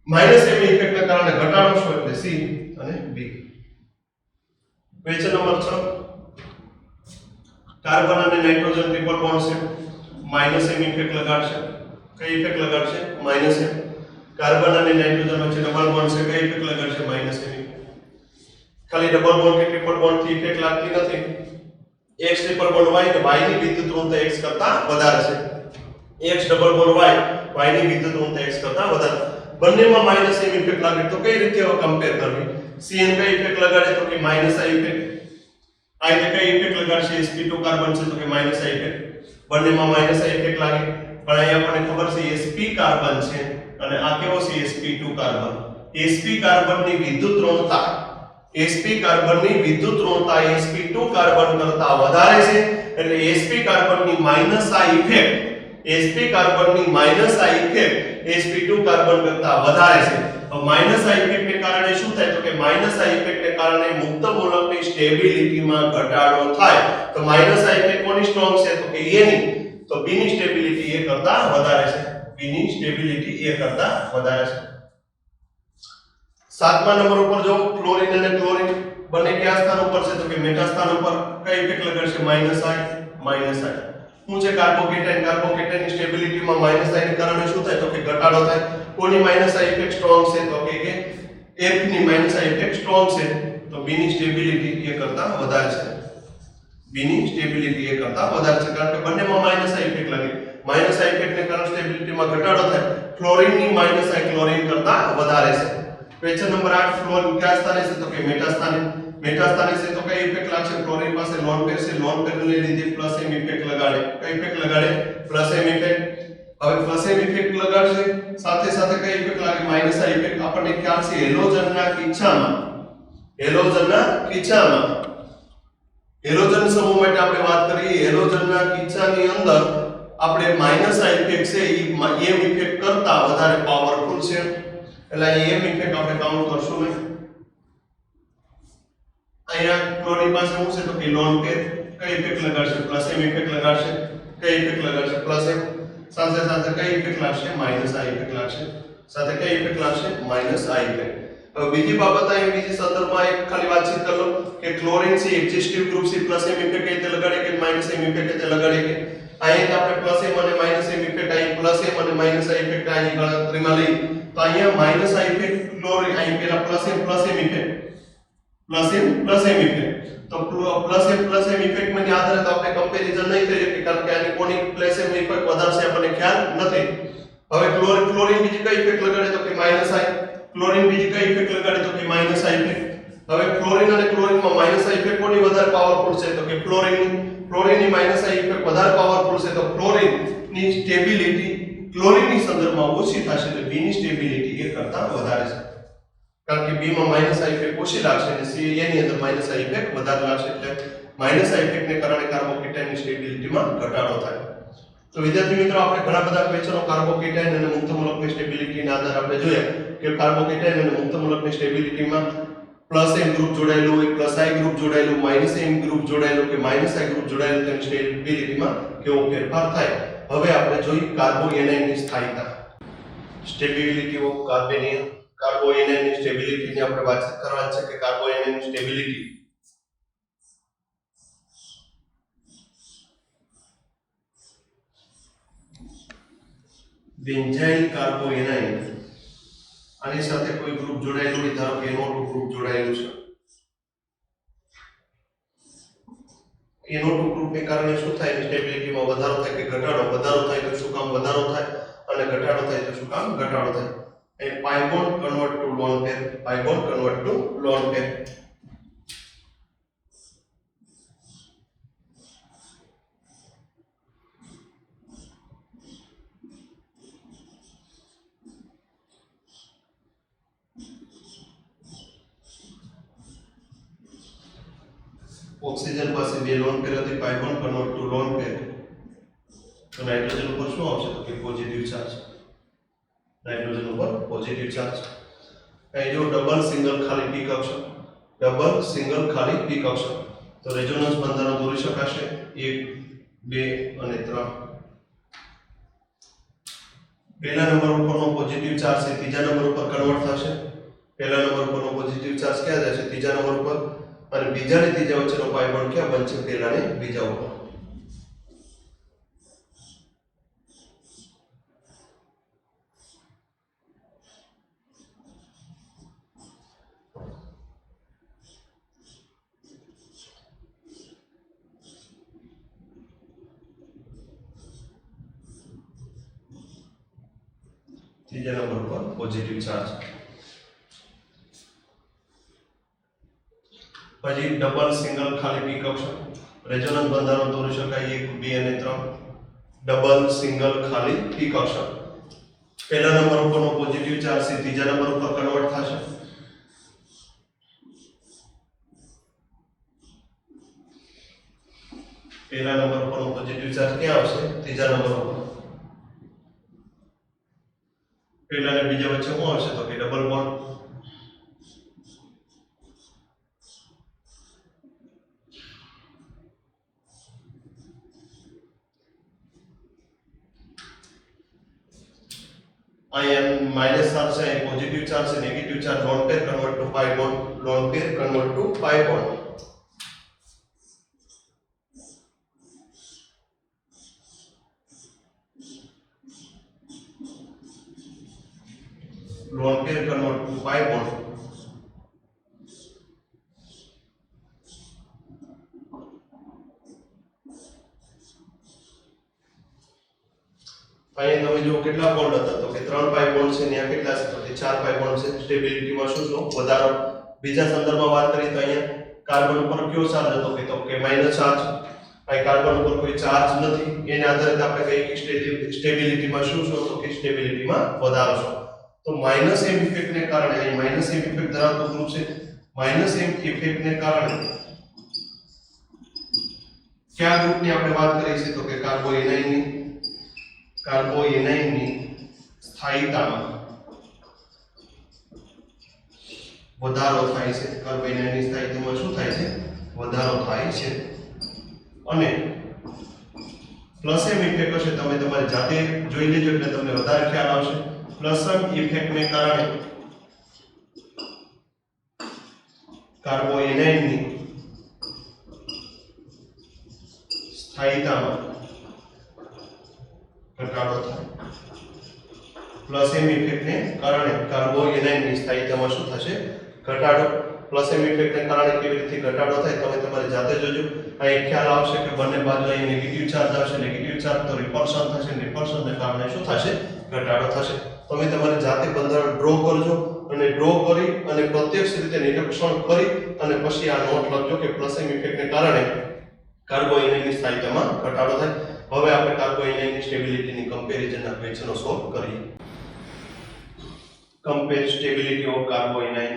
માઈનસ એમ ઇફેક્ટને કારણે ઘટાડો છે એટલે C અને B ક્વેશ્ચન નંબર 6 કાર્બન અને નાઇટ્રોજન ટ્રિપલ બોન્ડ છે માઈનસ એમ ઇફેક્ટ લગાડશે કઈ ઇફેક્ટ લગાડશે માઈનસ એમ કાર્બન અને નાઇટ્રોજન વચ્ચે ડબલ બોન્ડ છે કઈ ઇફેક્ટ લગાડશે માઈનસ એમ ખાલી ડબલ બોન્ડ કે ટ્રિપલ બોન્ડ થી ઇફેક્ટ લાગતી નથી x ટ્રિપલ બોન્ડ y કે y ની વિદ્યુત ઋણતા x કરતા વધારે છે x ડબલ બોન્ડ y ની વિદ્યુત ઋણતા x કરતા વધારે બંનેમાં માઈનસ એમ ઇફેક્ટ લાગે તો કઈ રીતે કમ્પેર કરવી Cn કઈ ઇફેક્ટ લગાડે તો કે માઈનસ આ ઇફેક્ટ આ એટલે કઈ ઇફેક્ટ લગાડશે sp2 કાર્બન છે તો કે માઈનસ આ ઇફેક્ટ બંનેમાં માઈનસ આ ઇફેક્ટ લાગે પણ અહીં આપણને ખબર છે sp કાર્બન છે અને આ કેવો છે sp2 કાર્બન sp કાર્બનની વિદ્યુત ઋણતા sp2 કાર્બન કરતા વધારે છે એટલે sp કાર્બનની માઈનસ આ ઇફેક્ટ sp2 કાર્બન કરતા વધારે છે તો માઈનસ આ ઇફેક્ટને કારણે શું થાય તો કે માઈનસ આ ઇફેક્ટને કારણે મુક્ત મૂલકની સ્ટેબિલિટીમાં ઘટાડો થાય તો માઈનસ આ ઇફેક્ટ કોની સ્ટ્રોંગ છે તો કે A ની તો B ની સ્ટેબિલિટી A કરતા વધારે છે B ની સ્ટેબિલિટી A કરતા વધારે છે સાતમા નંબર ઉપર જો ક્લોરીન અને ક્લોરીન બંને કયા સ્થાન ઉપર છે તો કે મેટા સ્થાન ઉપર કઈ ઇફેક્ટ લગાડશે માઈનસ આઈ શું છે કાર્બોકેટાયનની સ્ટેબિલિટીમાં માઈનસ આઈ ને કારણે શું થાય તો કે ઘટાડો થાય કોની માઈનસ આઈ ઇફેક્ટ સ્ટ્રોંગ છે તો કે F ની માઈનસ આઈ ઇફેક્ટ સ્ટ્રોંગ છે તો B ની સ્ટેબિલિટી એ કરતા વધારે છે B ની સ્ટેબિલિટી એ કરતા વધારે છે કારણ કે બંનેમાં માઈનસ આઈ ઇફેક્ટ લાગે માઈનસ આઈ ઇફેક્ટ ને કારણે સ્ટેબિલિટીમાં ઘટાડો થાય. ક્લોરીનની માઈનસ આઈ ક્લોરીન કરતા વધારે છે. ક્વેશ્ચન નંબર 8 ફ્લોર કયા સ્થાને છે તો કે મેટા સ્થાને. મેટા સ્થાને છે તો કઈ ઇફેક્ટ લાગશે? ક્લોરીન પાસે લોન પેર છે, લોન પેરને લીધે પ્લસ એમ ઇફેક્ટ લગાડે. કઈ ઇફેક્ટ લગાડે? Plus M effect. હવે પ્લસ એમ ઇફેક્ટ લગાડશે, સાથે સાથે કઈ ઇફેક્ટ લાગે? Minus I effect. આપણને ખ્યાલ છે હેલોજનના કિસ્સામાં, હેલોજનના કિસ્સામાં હેલોજન સમૂહ માટે આપણે વાત કરીએ, હેલોજનના કિસ્સાની અંદર આપણે માઈનસ આઈ ઇફેક્ટ છે એ એમ ઇફેક્ટ કરતા વધારે પાવરફુલ છે. એટલે અહીં એમ ઇફેક્ટ આપણે કાઉન્ટ કરશું નહીં. અહીંયા ક્લોરીન પાસે શું છે તો કે લોન પેર. કઈ ઇફેક્ટ લગાડશે? પ્લસ એમ ઇફેક્ટ લગાડશે. કઈ ઇફેક્ટ લગાડશે? પ્લસ એમ. સાથે સાથે કઈ ઇફેક્ટ લાગશે? માઈનસ આઈ ઇફેક્ટ લાગશે. સાથે કઈ ઇફેક્ટ લાગશે? Minus I effect. હવે બીજી બાબત અહીં બીજી સંદર્ભમાં એક ખાલી વાતચીત કરી લો કે ક્લોરીન છે એક્ઝિસ્ટિવ ગ્રુપ છે, પ્લસ એમ ઇફેક્ટ કઈ રીતે લગાડે કે માઈનસ એમ ઇફેક્ટ કઈ રીતે લગાડે કે અહીં આપણે પ્લસ એમ અને માઈનસ એમ ઇફેક્ટ, અહીં પ્લસ એમ અને માઈનસ આઈ ઇફેક્ટ અહીં ગણતરીમાં લઈ તો અહીંયા માઈનસ આઈ ઇફેક્ટ ક્લોરીન, અહીં પેલા plus M effect, plus M effect. તો પ્લસ એમ ઇફેક્ટ માં આધારે તો આપણે કમ્પેરીઝન નહીં કરી શકીએ કારણ કે આની કોની પ્લસ એમ ઇફેક્ટ વધારે છે આપણને ખ્યાલ નથી. હવે ક્લોરીન બીજી કઈ ઇફેક્ટ લગાડે તો કે માઈનસ આઈ. ક્લોરીન બીજી કઈ ઇફેક્ટ લગાડે તો કે માઈનસ આઈ ઇફેક્ટ. હવે ક્લોરીન અને ક્લોરીનમાં માઈનસ આઈ ઇફેક્ટ કોની વધારે પાવરફુલ છે તો કે ક્લોરીનની માઈનસ આઈ ઇફેક્ટ વધારે પાવરફુલ છે. તો ક્લોરીનની સ્ટેબિલિટી ક્લોરીનની સંદર્ભમાં ઓછી થશે તો બી ની સ્ટેબિલિટી એ કરતા વધારે છે. કારણ કે બી માં માઈનસ આઈ ઇફેક્ટ ઓછી લાગશે અને સી એની અંદર માઈનસ આઈ ઇફેક્ટ વધારે લાગશે. એટલે માઈનસ આઈ ઇફેક્ટને કારણે કાર્બોકેટાયનની સ્ટેબિલિટીમાં ઘટાડો થાય. તો વિદ્યાર્થી મિત્રો આપણે ઘણા બધા ક્વેશ્ચનો કાર્બોકેટાયન અને મુક્ત મૂલકની સ્ટેબિલિટીના આધારે આપણે જોયા કે કાર્બોકેટાયન અને મુક્ત મૂલકની સ્ટેબિલિટીમાં પ્લસ એમ ગ્રુપ જોડાયેલું હોય, પ્લસ આઈ ગ્રુપ જોડાયેલું, માઈનસ એમ ગ્રુપ જોડાયેલું કે માઈનસ આઈ ગ્રુપ જોડાયેલું તેની સ્ટેબિલિટીમાં કેવો ફેરફાર થાય. હવે આપણે જોઈએ કાર્બોએનાઇનની સ્થાયીતા. Stability of carbonium. કાર્બોએનાઇનની સ્ટેબિલિટીની આપણે વાતચીત કરવાની છે કે કાર્બોએનાઇનની સ્ટેબિલિટી બેન્ઝાઇલ કાર્બોએનાઇન આની સાથે કોઈ ગ્રુપ જોડાયેલું હોય, ધારો કે NO2 ગ્રુપ જોડાયેલું છે. NO2 ગ્રુપને કારણે શું થાય? સ્ટેબિલિટીમાં વધારો થાય કે ઘટાડો? વધારો થાય તો શું કામ વધારો થાય અને ઘટાડો થાય તો શું કામ ઘટાડો થાય? એ pi bond convert to lone pair, pi bond convert to lone pair. Oxygen પાસે બે લોન પેર હતી, pi bond convert to lone pair. તો નાઇટ્રોજન ઉપર શું આવશે તો કે પોઝિટિવ ચાર્જ. નાઇટ્રોજન ઉપર પોઝિટિવ ચાર્જ. અહીં જો ડબલ સિંગલ ખાલી પી કક્ષક, ડબલ સિંગલ ખાલી પી કક્ષક. તો રેઝોનન્સ બંધનો દોરી શકાશે 1 2 અને 3. પહેલા નંબર ઉપરનો પોઝિટિવ ચાર્જ છે ત્રીજા નંબર ઉપર કન્વર્ટ થશે. પહેલા નંબર ઉપરનો પોઝિટિવ ચાર્જ ક્યાં જશે? ત્રીજા નંબર ઉપર. અને બીજા અને ત્રીજા વચ્ચેનો પાઈ બોન્ડ ક્યાં બનશે? પહેલા ને બીજા ઉપર. ત્રીજા નંબર પર પોઝિટિવ ચાર્જ. પછી ડબલ સિંગલ ખાલી પી કક્ષક. રેઝોનન્સ બંધારણો દોરી શકાય 1 2 અને 3. ડબલ સિંગલ ખાલી પી કક્ષક. પહેલા નંબર ઉપરનો પોઝિટિવ ચાર્જ છે ત્રીજા નંબર ઉપર કન્વર્ટ થશે. પહેલા નંબર ઉપરનો પોઝિટિવ ચાર્જ ક્યાં આવશે? ત્રીજા નંબર ઉપર. પહેલા અને બીજા વચ્ચે શું આવશે તો કે ડબલ બોન્ડ. અહીંયા માઈનસ ચાર્જ છે, અહીં પોઝિટિવ ચાર્જ છે, negative charge. Lone pair convert to pi bond, lone pair convert to pi bond. lone pair convert to pi bond. અહીંયા તમે જો કેટલા બોન્ડ હતા તો કે 3 પાઈ બોન્ડ છે, ત્યાં કેટલા છે તો કે 4 પાઈ બોન્ડ છે. સ્ટેબિલિટીમાં શું વધારો. બીજા સંદર્ભમાં વાત કરીએ તો અહીંયા કાર્બન ઉપર કયો ચાર્જ હતો કે માઈનસ ચાર્જ. અહીં કાર્બન ઉપર કોઈ ચાર્જ નથી, એના આધારે આપણે કહીએ કે સ્ટેબિલિટીમાં શું તો કે સ્ટેબિલિટીમાં વધારો છે. તો માઈનસ એમ ઇફેક્ટને કારણે અહીં માઈનસ એમ ઇફેક્ટ ધરાવતું ગ્રુપ છે. માઈનસ એમ ઇફેક્ટને કારણે કયા ગ્રુપની આપણે વાત કરી છે તો કે કાર્બોએનાઇનની સ્થાયીતામાં વધારો થાય છે. કાર્બોએનાઇનની સ્થાયીતામાં શું થાય છે? વધારો થાય છે. અને પ્લસ એમ ઇફેક્ટ હશે, તમે તમારી જાતે જોઈ લેજો એટલે તમને વધારે ખ્યાલ આવશે. પ્લસ એમ ઇફેક્ટને કારણે કાર્બોએનાઇનની સ્થાયીતામાં ઘટાડો થાય. પ્લસ એમ ઇફેક્ટને કારણે કાર્બોએનાઇનની સ્થાયીતામાં શું થશે? ઘટાડો. પ્લસ એમ ઇફેક્ટને કારણે કેવી રીતે ઘટાડો થાય તમે તમારી જાતે જોજો. અહીં ખ્યાલ આવશે કે બંને બાજુ અહીં નેગેટિવ ચાર્જ આવશે. નેગેટિવ ચાર્જ તો રિપલ્શન થશે, રિપલ્શનને કારણે શું થશે? ઘટાડો થશે. તમે તમારી જાતે બંધારણ ડ્રો કરજો અને ડ્રો કરી અને પ્રત્યક્ષ રીતે નિરીક્ષણ કરી અને પછી આ નોટ લખજો કે પ્લસ એમ ઇફેક્ટને કારણે કાર્બોએનાઇનની સ્થાયીતામાં ઘટાડો થાય. હવે આપણે કાર્બોએનાઇનની સ્ટેબિલિટીની કમ્પેરિઝનના ક્વેશ્ચનો સોલ્વ કરીએ. Compare stability of carbanion.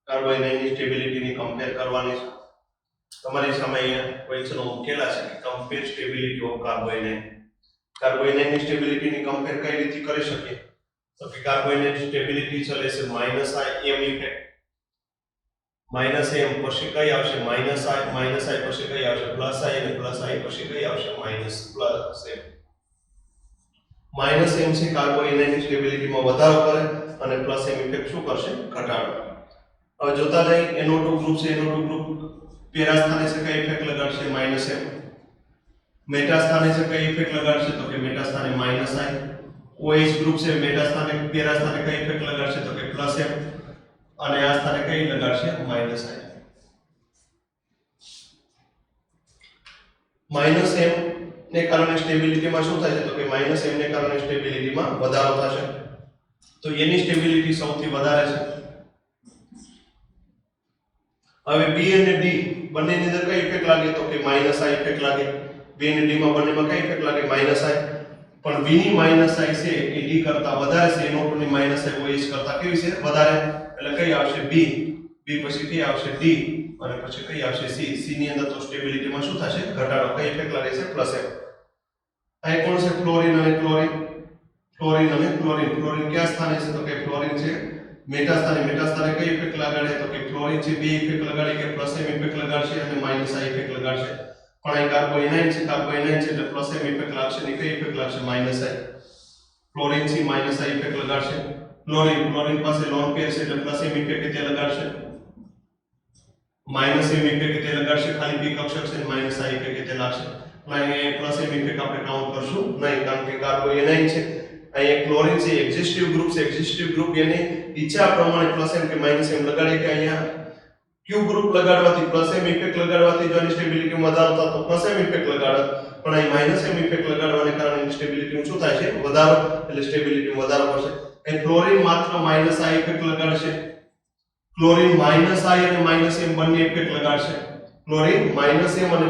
કાર્બોએનાઇનની સ્ટેબિલિટીની કમ્પેર કરવાની છે. તમારી સામે અહીંયા ક્વેશ્ચનો મૂકેલા છે કે કમ્પેર સ્ટેબિલિટી ઓફ કાર્બોએનાઇન. કાર્બોએનાઇનની સ્ટેબિલિટીની કમ્પેર કઈ રીતે કરી શકીએ તો કે કાર્બોએનાઇન સ્ટેબિલિટી ચલે છે -i m ઇફેક્ટ. -m પછી કઈ આવશે? -i પછી કઈ આવશે? +i અને +i પછી કઈ આવશે? -m. -m છે કાર્બોએનાઇનની સ્ટેબિલિટીમાં વધારો કરે અને +m ઇફેક્ટ શું કરશે? ઘટાડો. હવે જોતા જઈએ NO2 ગ્રુપ છે. NO2 ગ્રુપ પેરા સ્થાને છે કઈ ઇફેક્ટ લગાડશે? -m. મેટા સ્થાને છે કઈ ઇફેક્ટ લગાડશે તો કે મેટા સ્થાને -i. OH ગ્રુપ છે મેટા સ્થાને પેરા સ્થાને કઈ ઇફેક્ટ લગાડશે તો કે +m અને આ સ્થાને કઈ લગાડશે? -i. -m ને કારણે સ્ટેબિલિટીમાં શું થાય છે તો કે -m ને કારણે સ્ટેબિલિટીમાં વધારો થશે. તો એની સ્ટેબિલિટી સૌથી વધારે છે. હવે B અને D બંનેની અંદર કઈ ઇફેક્ટ લાગે તો કે -i ઇફેક્ટ લાગે. B અને D માં બંનેમાં કઈ ઇફેક્ટ લાગે? -i. પણ B ની -i છે એ D કરતા વધારે છે. NO2 ની -i OH કરતા કેવી છે? વધારે. એટલે કઈ આવશે? B. B પછી કઈ આવશે? D અને પછી કઈ આવશે? C. C ની અંદર તો સ્ટેબિલિટીમાં શું થશે? ઘટાડો. કઈ ઇફેક્ટ લાગે છે? +m. અહીં કોણ છે? ફ્લોરિન અને ક્લોરિન. ફ્લોરિન અને ક્લોરિન. ફ્લોરિન કયા સ્થાને છે તો કે ફ્લોરિન છે મેટા સ્થાને. મેટા સ્થાને કઈ ઇફેક્ટ લગાડે તો કે ફ્લોરિન છે બે ઇફેક્ટ લગાડે કે +m ઇફેક્ટ લગાડશે અને -i ઇફેક્ટ લગાડશે. પણ અહીં કાર્બોએનાઇન છે એટલે +m ઇફેક્ટ લાગશે ને કઈ ઇફેક્ટ લાગશે? -i. ફ્લોરિન છે -i ઇફેક્ટ લગાડશે. ક્લોરિન પાસે લોન પેર છે એટલે +m ઇફેક્ટ તે લગાડશે. -m ઇફેક્ટ તે લગાડશે. ખાલી p કક્ષક છે -i ઇફેક્ટ તે લાગશે. અહીં +m ઇફેક્ટ આપણે કાઉન્ટ કરશું નહીં કારણ કે કાર્બોએનાઇન છે. અહીંયા ક્લોરિન છે એક્ઝિસ્ટિવ ગ્રુપ છે. એક્ઝિસ્ટિવ ગ્રુપ એને ઈચ્છા પ્રમાણે +m કે -m લગાડે કે અહીંયા ક્યુ ગ્રુપ લગાડવાથી +m ઇફેક્ટ લગાડવાથી જો એની સ્ટેબિલિટીમાં વધારો થતો +m ઇફેક્ટ લગાડત. પણ અહીં -m ઇફેક્ટ લગાડવાને કારણે એની સ્ટેબિલિટીમાં શું થાય છે? વધારો. એટલે સ્ટેબિલિટીમાં વધારો પડશે. અહીં ક્લોરિન માત્ર -i ઇફેક્ટ લગાડશે. ક્લોરિન -i અને -m બંને ઇફેક્ટ લગાડશે. ક્લોરિન -m અને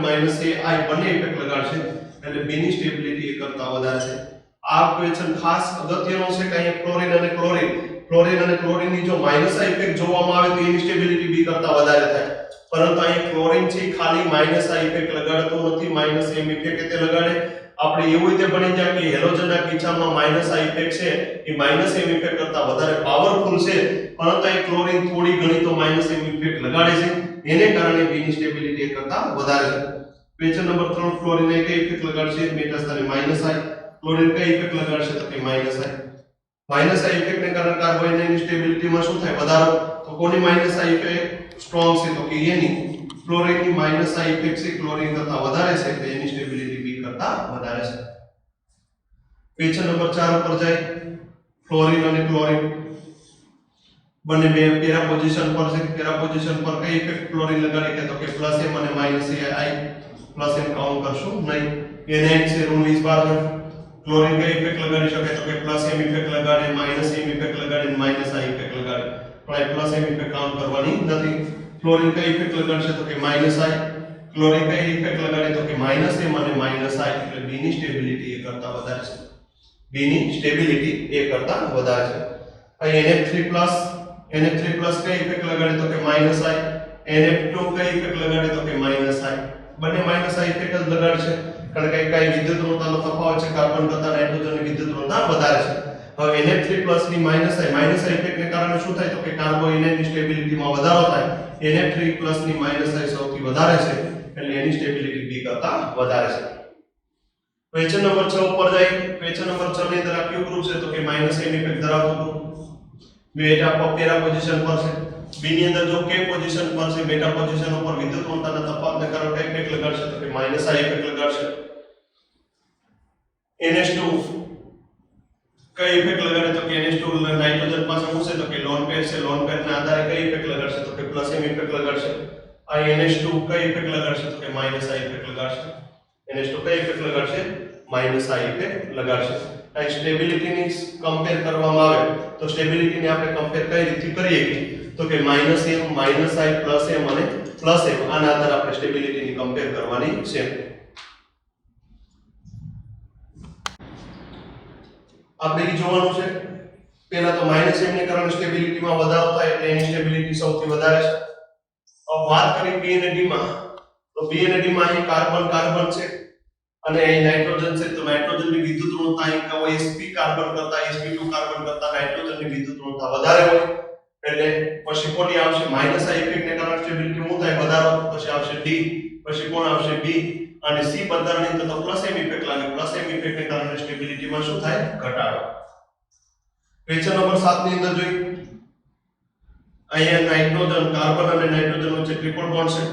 -ai બંને ઇફેક્ટ લગાડશે. એટલે B ની સ્ટેબિલિટી એ કરતા વધારે છે. આ ક્વેશ્ચન ખાસ અગત્યનો છે કે અહીંયા ક્લોરિન અને ક્લોરિનની જો -i ઇફેક્ટ જોવામાં આવે તો એની સ્ટેબિલિટી B કરતા વધારે થાય. પરંતુ અહીં ક્લોરિન છે ખાલી -i ઇફેક્ટ લગાડતો નથી, -m ઇફેક્ટ તે લગાડે. આપણે એવું રીતે ભણી ગયા કે હેલોજનના કિસ્સામાં -i ઇફેક્ટ છે એ -m ઇફેક્ટ કરતા વધારે પાવરફુલ છે. પરંતુ અહીં ક્લોરિન થોડી ઘણી તો -m ઇફેક્ટ લગાડે છે. એને કારણે B ની સ્ટેબિલિટી કરતા વધારે છે. ક્વેશ્ચન નંબર 3 ક્લોરિન એ કઈ ઇફેક્ટ લગાડશે? મેટા સ્થાને -i. ક્લોરિન કઈ ઇફેક્ટ લગાડશે તો કે -i. ઇફેક્ટને કારણે કાર્બોએનાઇનની સ્ટેબિલિટીમાં શું થાય? વધારો. તો કોની -i ઇફેક્ટ સ્ટ્રોંગ છે તો કે એની. ક્લોરિનની -i ઇફેક્ટ છે ક્લોરિન કરતા વધારે છે તો એની સ્ટેબિલિટી B કરતા વધારે છે. ક્વેશ્ચન નંબર 4 ઉપર જાય. ફ્લોરિન અને ક્લોરિન બંને બે પેરા પોઝિશન પર છે. પેરા પોઝિશન પર કઈ ઇફેક્ટ ક્લોરિન લગાડે કે તો કે +m અને -i. +m કાઉન્ટ કરશું નહીં. Na છે ઋણ 20 12 ક્લોરીન કઈ ઇફેક્ટ લગાડી શકે તો કે પ્લસ એમ ઇફેક્ટ લગાડે, માઈનસ એમ ઇફેક્ટ લગાડે, માઈનસ આ ઇફેક્ટ લગાડે. પણ આ પ્લસ એમ ઇફેક્ટ કાઉન્ટ કરવાની નથી. ક્લોરીન કઈ ઇફેક્ટ લગાડશે તો કે માઈનસ આઈ. ક્લોરીન કઈ ઇફેક્ટ લગાડે તો કે માઈનસ એમ અને માઈનસ આઈ. એટલે B ની સ્ટેબિલિટી એ કરતા વધારે છે. B ની સ્ટેબિલિટી એ કરતા વધારે છે. અહીં NF3+ કઈ ઇફેક્ટ લગાડે તો કે માઈનસ આઈ. NF2 કઈ ઇફેક્ટ લગાડે તો કે માઈનસ આઈ. બંને માઈનસ આઈ ઇફેક્ટ જ લગાડશે. કારણ કે કઈ વિદ્યુત ઋણતાનો તફાવત છે, કાર્બન કરતા નાઇટ્રોજનની વિદ્યુત ઋણતા વધારે છે. હવે NF3+ ની માઈનસ આઈ ઇફેક્ટને કારણે શું થાય તો કે કાર્બોઇનની સ્ટેબિલિટીમાં વધારો થાય. NF3+ ની માઈનસ આઈ સૌથી વધારે છે એટલે એની સ્ટેબિલિટી B કરતા વધારે છે. ક્વેશ્ચન નંબર 6 ઉપર જાય. ક્વેશ્ચન નંબર 6 ની અંદર આ કયું ગ્રુપ છે તો કે માઈનસ એમ ઇફેક્ટ ધરાવતું ગ્રુપ. બેટા પેરા પોઝિશન પર છે. B ની અંદર જો કે પોઝિશન પર છે, બેટા પોઝિશન ઉપર વિદ્યુત ઋણતાના તફાવતને કારણે કઈ ઇફેક્ટ લગાડશે તો કે માઈનસ આ ઇફેક્ટ લગાડશે. NH2 કઈ ઇફેક્ટ લગાડે તો કે NH2 નાઇટ્રોજન પાસે શું છે તો કે લોન પેર છે. લોન પેરના આધારે કઈ ઇફેક્ટ લગાડશે તો કે પ્લસ એમ ઇફેક્ટ લગાડશે. આ NH2 કઈ ઇફેક્ટ લગાડશે તો કે માઈનસ આ ઇફેક્ટ લગાડશે. NH2 કઈ ઇફેક્ટ લગાડશે? માઈનસ આ ઇફેક્ટ લગાડશે. આ સ્ટેબિલિટીની કમ્પેર કરવામાં આવે તો સ્ટેબિલિટીને આપણે કમ્પેર કઈ રીતે કરીએ તો કે -m, -i, +m અને +m આના આધારે આપણે સ્ટેબિલિટીની કમ્પેર કરવાની છે. આપણે એ જોવાનું છે. પહેલા તો -m ને કારણે સ્ટેબિલિટીમાં વધારો થાય એટલે એની સ્ટેબિલિટી સૌથી વધારે છે. अब बात करें B અને D માં તો B અને D માં અહીં કાર્બન છે અને અહીં નાઇટ્રોજન છે. તો નાઇટ્રોજનની વિદ્યુત ઋણતા અહીં કયો sp કાર્બન કરતા sp2 કાર્બન કરતા નાઇટ્રોજનની વિદ્યુત ઋણતા વધારે હોય એટલે પછી કોની આવશે માઈનસ આ ઇફેક્ટને કારણે સ્ટેબિલિટી શું થાય વધારો. પછી આવશે D, પછી કોણ આવશે B અને C બંધારણની તો પ્લસ એમ ઇફેક્ટ લાગે. પ્લસ એમ ઇફેક્ટને કારણે સ્ટેબિલિટીમાં શું થાય ઘટાડો. ક્વેશ્ચન નંબર 7 ની અંદર જોઈ. અહીંયા નાઇટ્રોજન કાર્બન અને નાઇટ્રોજન વચ્ચે ટ્રિપલ બોન્ડ છે.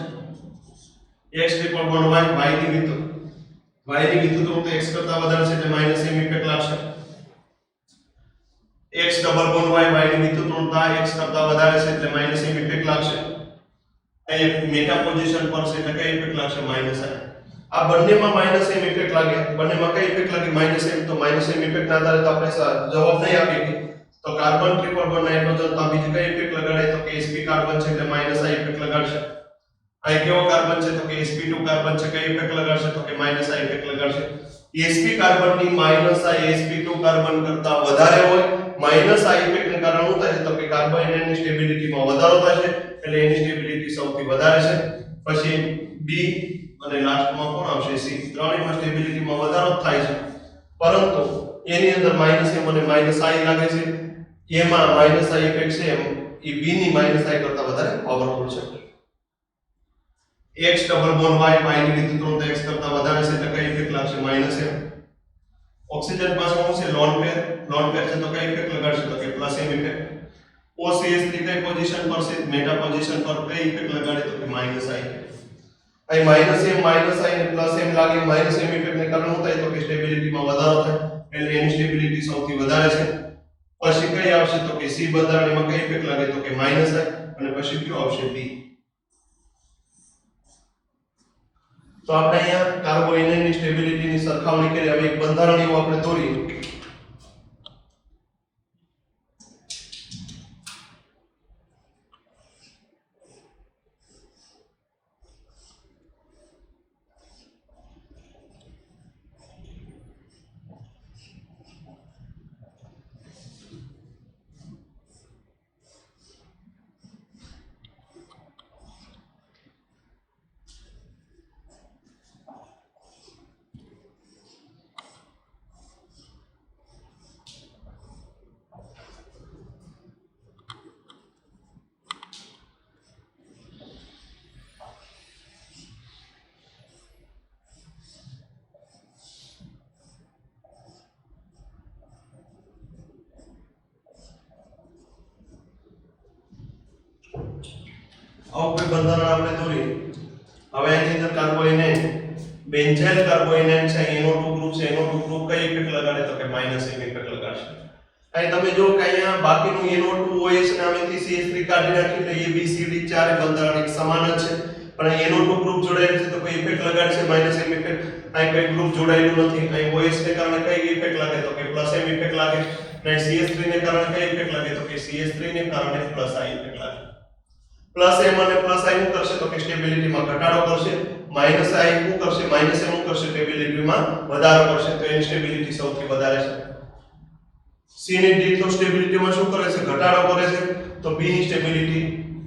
x ટ્રિપલ બોન્ડ y ની વિદ્યુત ઋણતા x કરતા વધારે છે એટલે માઈનસ એમ ઇફેક્ટ લાગશે. x ડબલ બોન્ડ y ની વિદ્યુત ઋણતા x કરતા વધારે છે એટલે માઈનસ એમ ઇફેક્ટ લાગશે. અહીંયા મેટા પોઝિશન પર છે એટલે કઈ ઇફેક્ટ લાગશે માઈનસ આ. આ બંનેમાં માઈનસ એમ ઇફેક્ટ લાગે. બંનેમાં કઈ ઇફેક્ટ લાગે માઈનસ એમ. તો માઈનસ એમ ઇફેક્ટના આધારે તો આપણે જવાબ નહીં આપીએ. તો કાર્બન ટ્રિપલ બોન્ડ નાઇટ્રોજન તો બીજી કઈ ઇફેક્ટ લગાડે તો કે sp કાર્બન છે એટલે માઈનસ આ ઇફેક્ટ લગાડશે. આ કેવો કાર્બન છે તો કે sp2 કાર્બન છે. કઈ ઇફેક્ટ લગાડશે તો કે માઈનસ આ ઇફેક્ટ લગાડશે. sp કાર્બનની માઈનસ આ sp2 કાર્બન કરતા વધારે હોય. માઈનસ આ ઇફેક્ટને કારણે શું થાય તો કે કાર્બોનેટની સ્ટેબિલિટીમાં વધારો થશે એટલે એની સ્ટેબિલિટી સૌથી વધારે છે. પછી B અને લાસ્ટમાં કોણ આવશે C. ત્રણેયમાં સ્ટેબિલિટીમાં વધારો થાય છે પરંતુ એની અંદર -m અને -i લાગે છે. એમાં -i ઇફેક્ટ છે એમ એ B ની -i કરતા વધારે પાવરફુલ છે. x ડબલ બોન્ડ y ની વિદ્યુત ઋણતા x કરતા વધારે છે એટલે કઈ ઇફેક્ટ લાગશે -m. ઓક્સિજન પાસે શું છે લોન પેર છે તો કઈ ઇફેક્ટ લગાડશે તો કે પ્લસ એમ ઇફેક્ટ. OCH3 કઈ પોઝિશન પર છે મેટા પોઝિશન પર કઈ ઇફેક્ટ લગાડે તો કે -i. અહીં -m, -i અને +m લાગે. -m ઇફેક્ટને કારણે શું થાય તો કે સ્ટેબિલિટીમાં વધારો થાય એટલે એની સ્ટેબિલિટી સૌથી વધારે છે. પછી કઈ આવશે તો કે C બંધારણમાં કઈ ઇફેક્ટ લાગે તો કે -i અને પછી કયો આવશે B. તો આપણે અહીંયા કાર્બોનેટની સ્ટેબિલિટીની સરખામણી કરી. હવે એક બંધારણ એવું આપણે દોરીએ. આવું કોઈ બંધારણ આપણે દોરીએ. હવે એની અંદર કાર્બોનેટ બેન્ઝાઇલ કાર્બોનેટ છે. NO2 ગ્રુપ છે. NO2 ગ્રુપ કઈ ઇફેક્ટ લગાડે તો કે -m ઇફેક્ટ લગાડશે. અહીં તમે જો કે અહીંયા બાકીનું NO2 OH નામેથી CH3 કાઢી નાખી એટલે A B C D ચારે બંધારણ એક સમાન જ છે. પણ NO2 ગ્રુપ જોડાયેલ છે તો કોઈ ઇફેક્ટ લગાડશે -m ઇફેક્ટ. અહીં કોઈ ગ્રુપ જોડાયેલું નથી, અહીં OH ને કારણે કઈ ઇફેક્ટ લાગે તો કે +m ઇફેક્ટ લાગે, અને CH3 ને કારણે કઈ ઇફેક્ટ લાગે તો કે CH3 ને કારણે +I ઇફેક્ટ લાગે. +m અને +I શું કરશે તો કે સ્ટેબિલિટીમાં ઘટાડો કરશે, -I શું કરશે, -m શું કરશે, સ્ટેબિલિટીમાં વધારો કરશે, તો એની સ્ટેબિલિટી સૌથી વધારે છે. C ની D તો સ્ટેબિલિટીમાં શું કરે છે, ઘટાડો કરે છે, તો B ની સ્ટેબિલિટી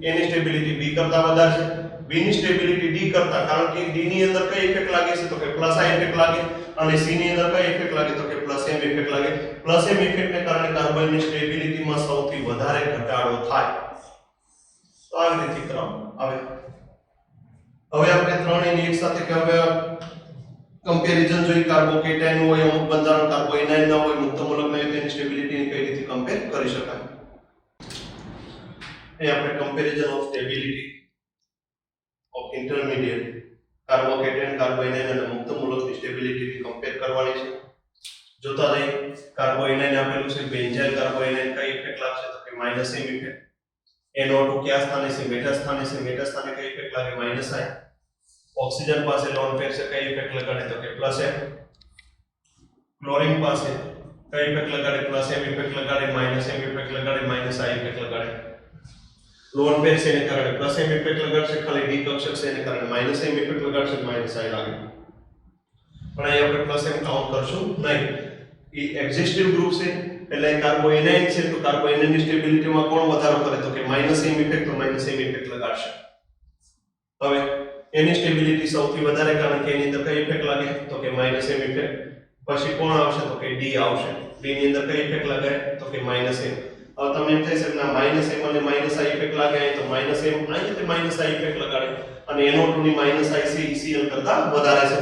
એની સ્ટેબિલિટી B કરતા વધારે છે. B ની સ્ટેબિલિટી D કરતા, કારણ કે D ની અંદર કઈ ઇફેક્ટ લાગે છે તો કે +I ઇફેક્ટ લાગે, અને C ની અંદર કઈ ઇફેક્ટ લાગે તો કે +m ઇફેક્ટ લાગે. +m ઇફેક્ટને કારણે કાર્બનની સ્ટેબિલિટીમાં સૌથી વધારે ઘટાડો થાય. તો આવી રીતે ક્રમ આવે. હવે આપણે ત્રણેયની એક સાથે કે હવે કમ્પેરિઝન જોઈ, કાર્બોકેટાયન હોય અમુક બંધારણ, કાર્બોએનાઇન ના હોય, મુક્ત મૂલક ના હોય, તેની સ્ટેબિલિટીને કઈ રીતે કમ્પેર કરી શકાય. એ આપણે comparison of stability of intermediate carbocation, carbanion અને મુક્ત મૂલકની સ્ટેબિલિટીની કમ્પેર કરવાની છે. જોતા જઈએ. કાર્બોએનાઇન આપેલું છે, બેન્ઝાઇલ કાર્બોએનાઇન કઈ ઇફેક્ટ લાગશે તો કે -m ઇફેક્ટ. NO2 કયા સ્થાને છે, મેટા સ્થાને છે, મેટા સ્થાને કઈ ઇફેક્ટ લાગે -I. ઓક્સિજન પાસે લોન પેર છે, કઈ ઇફેક્ટ લગાડે તો કે +m. ક્લોરીન પાસે કઈ ઇફેક્ટ લગાડે, +m ઇફેક્ટ લગાડે, -m ઇફેક્ટ લગાડે, -I ઇફેક્ટ લગાડે. લોન પેર છે એને કારણે +m ઇફેક્ટ લગાડશે, ખાલી D કક્ષક છે એને કારણે -m ઇફેક્ટ લગાડશે, -I લાગે. પણ અહીં આપણે +m કાઉન્ટ કરશું નહીં. એ એક્ઝિસ્ટિવ ગ્રુપ છે એટલે કાર્બોએનાઇન છે, તો કાર્બોએનાઇનની સ્ટેબિલિટીમાં કોણ વધારો કરે તો કે -m ઇફેક્ટ, તો -m ઇફેક્ટ લગાડશે. હવે એની સ્ટેબિલિટી સૌથી વધારે, કારણ કે એની અંદર કઈ ઇફેક્ટ લાગે તો કે -m ઇફેક્ટ. પછી કોણ આવશે તો કે D આવશે. D ની અંદર કઈ ઇફેક્ટ લાગે તો કે -m. હવે તમને એમ થાય છે કે ના -m અને -I ઇફેક્ટ લાગે, તો -m અહીં તે -I ઇફેક્ટ લગાડે, અને NO2 ની -I CL કરતા વધારે છે.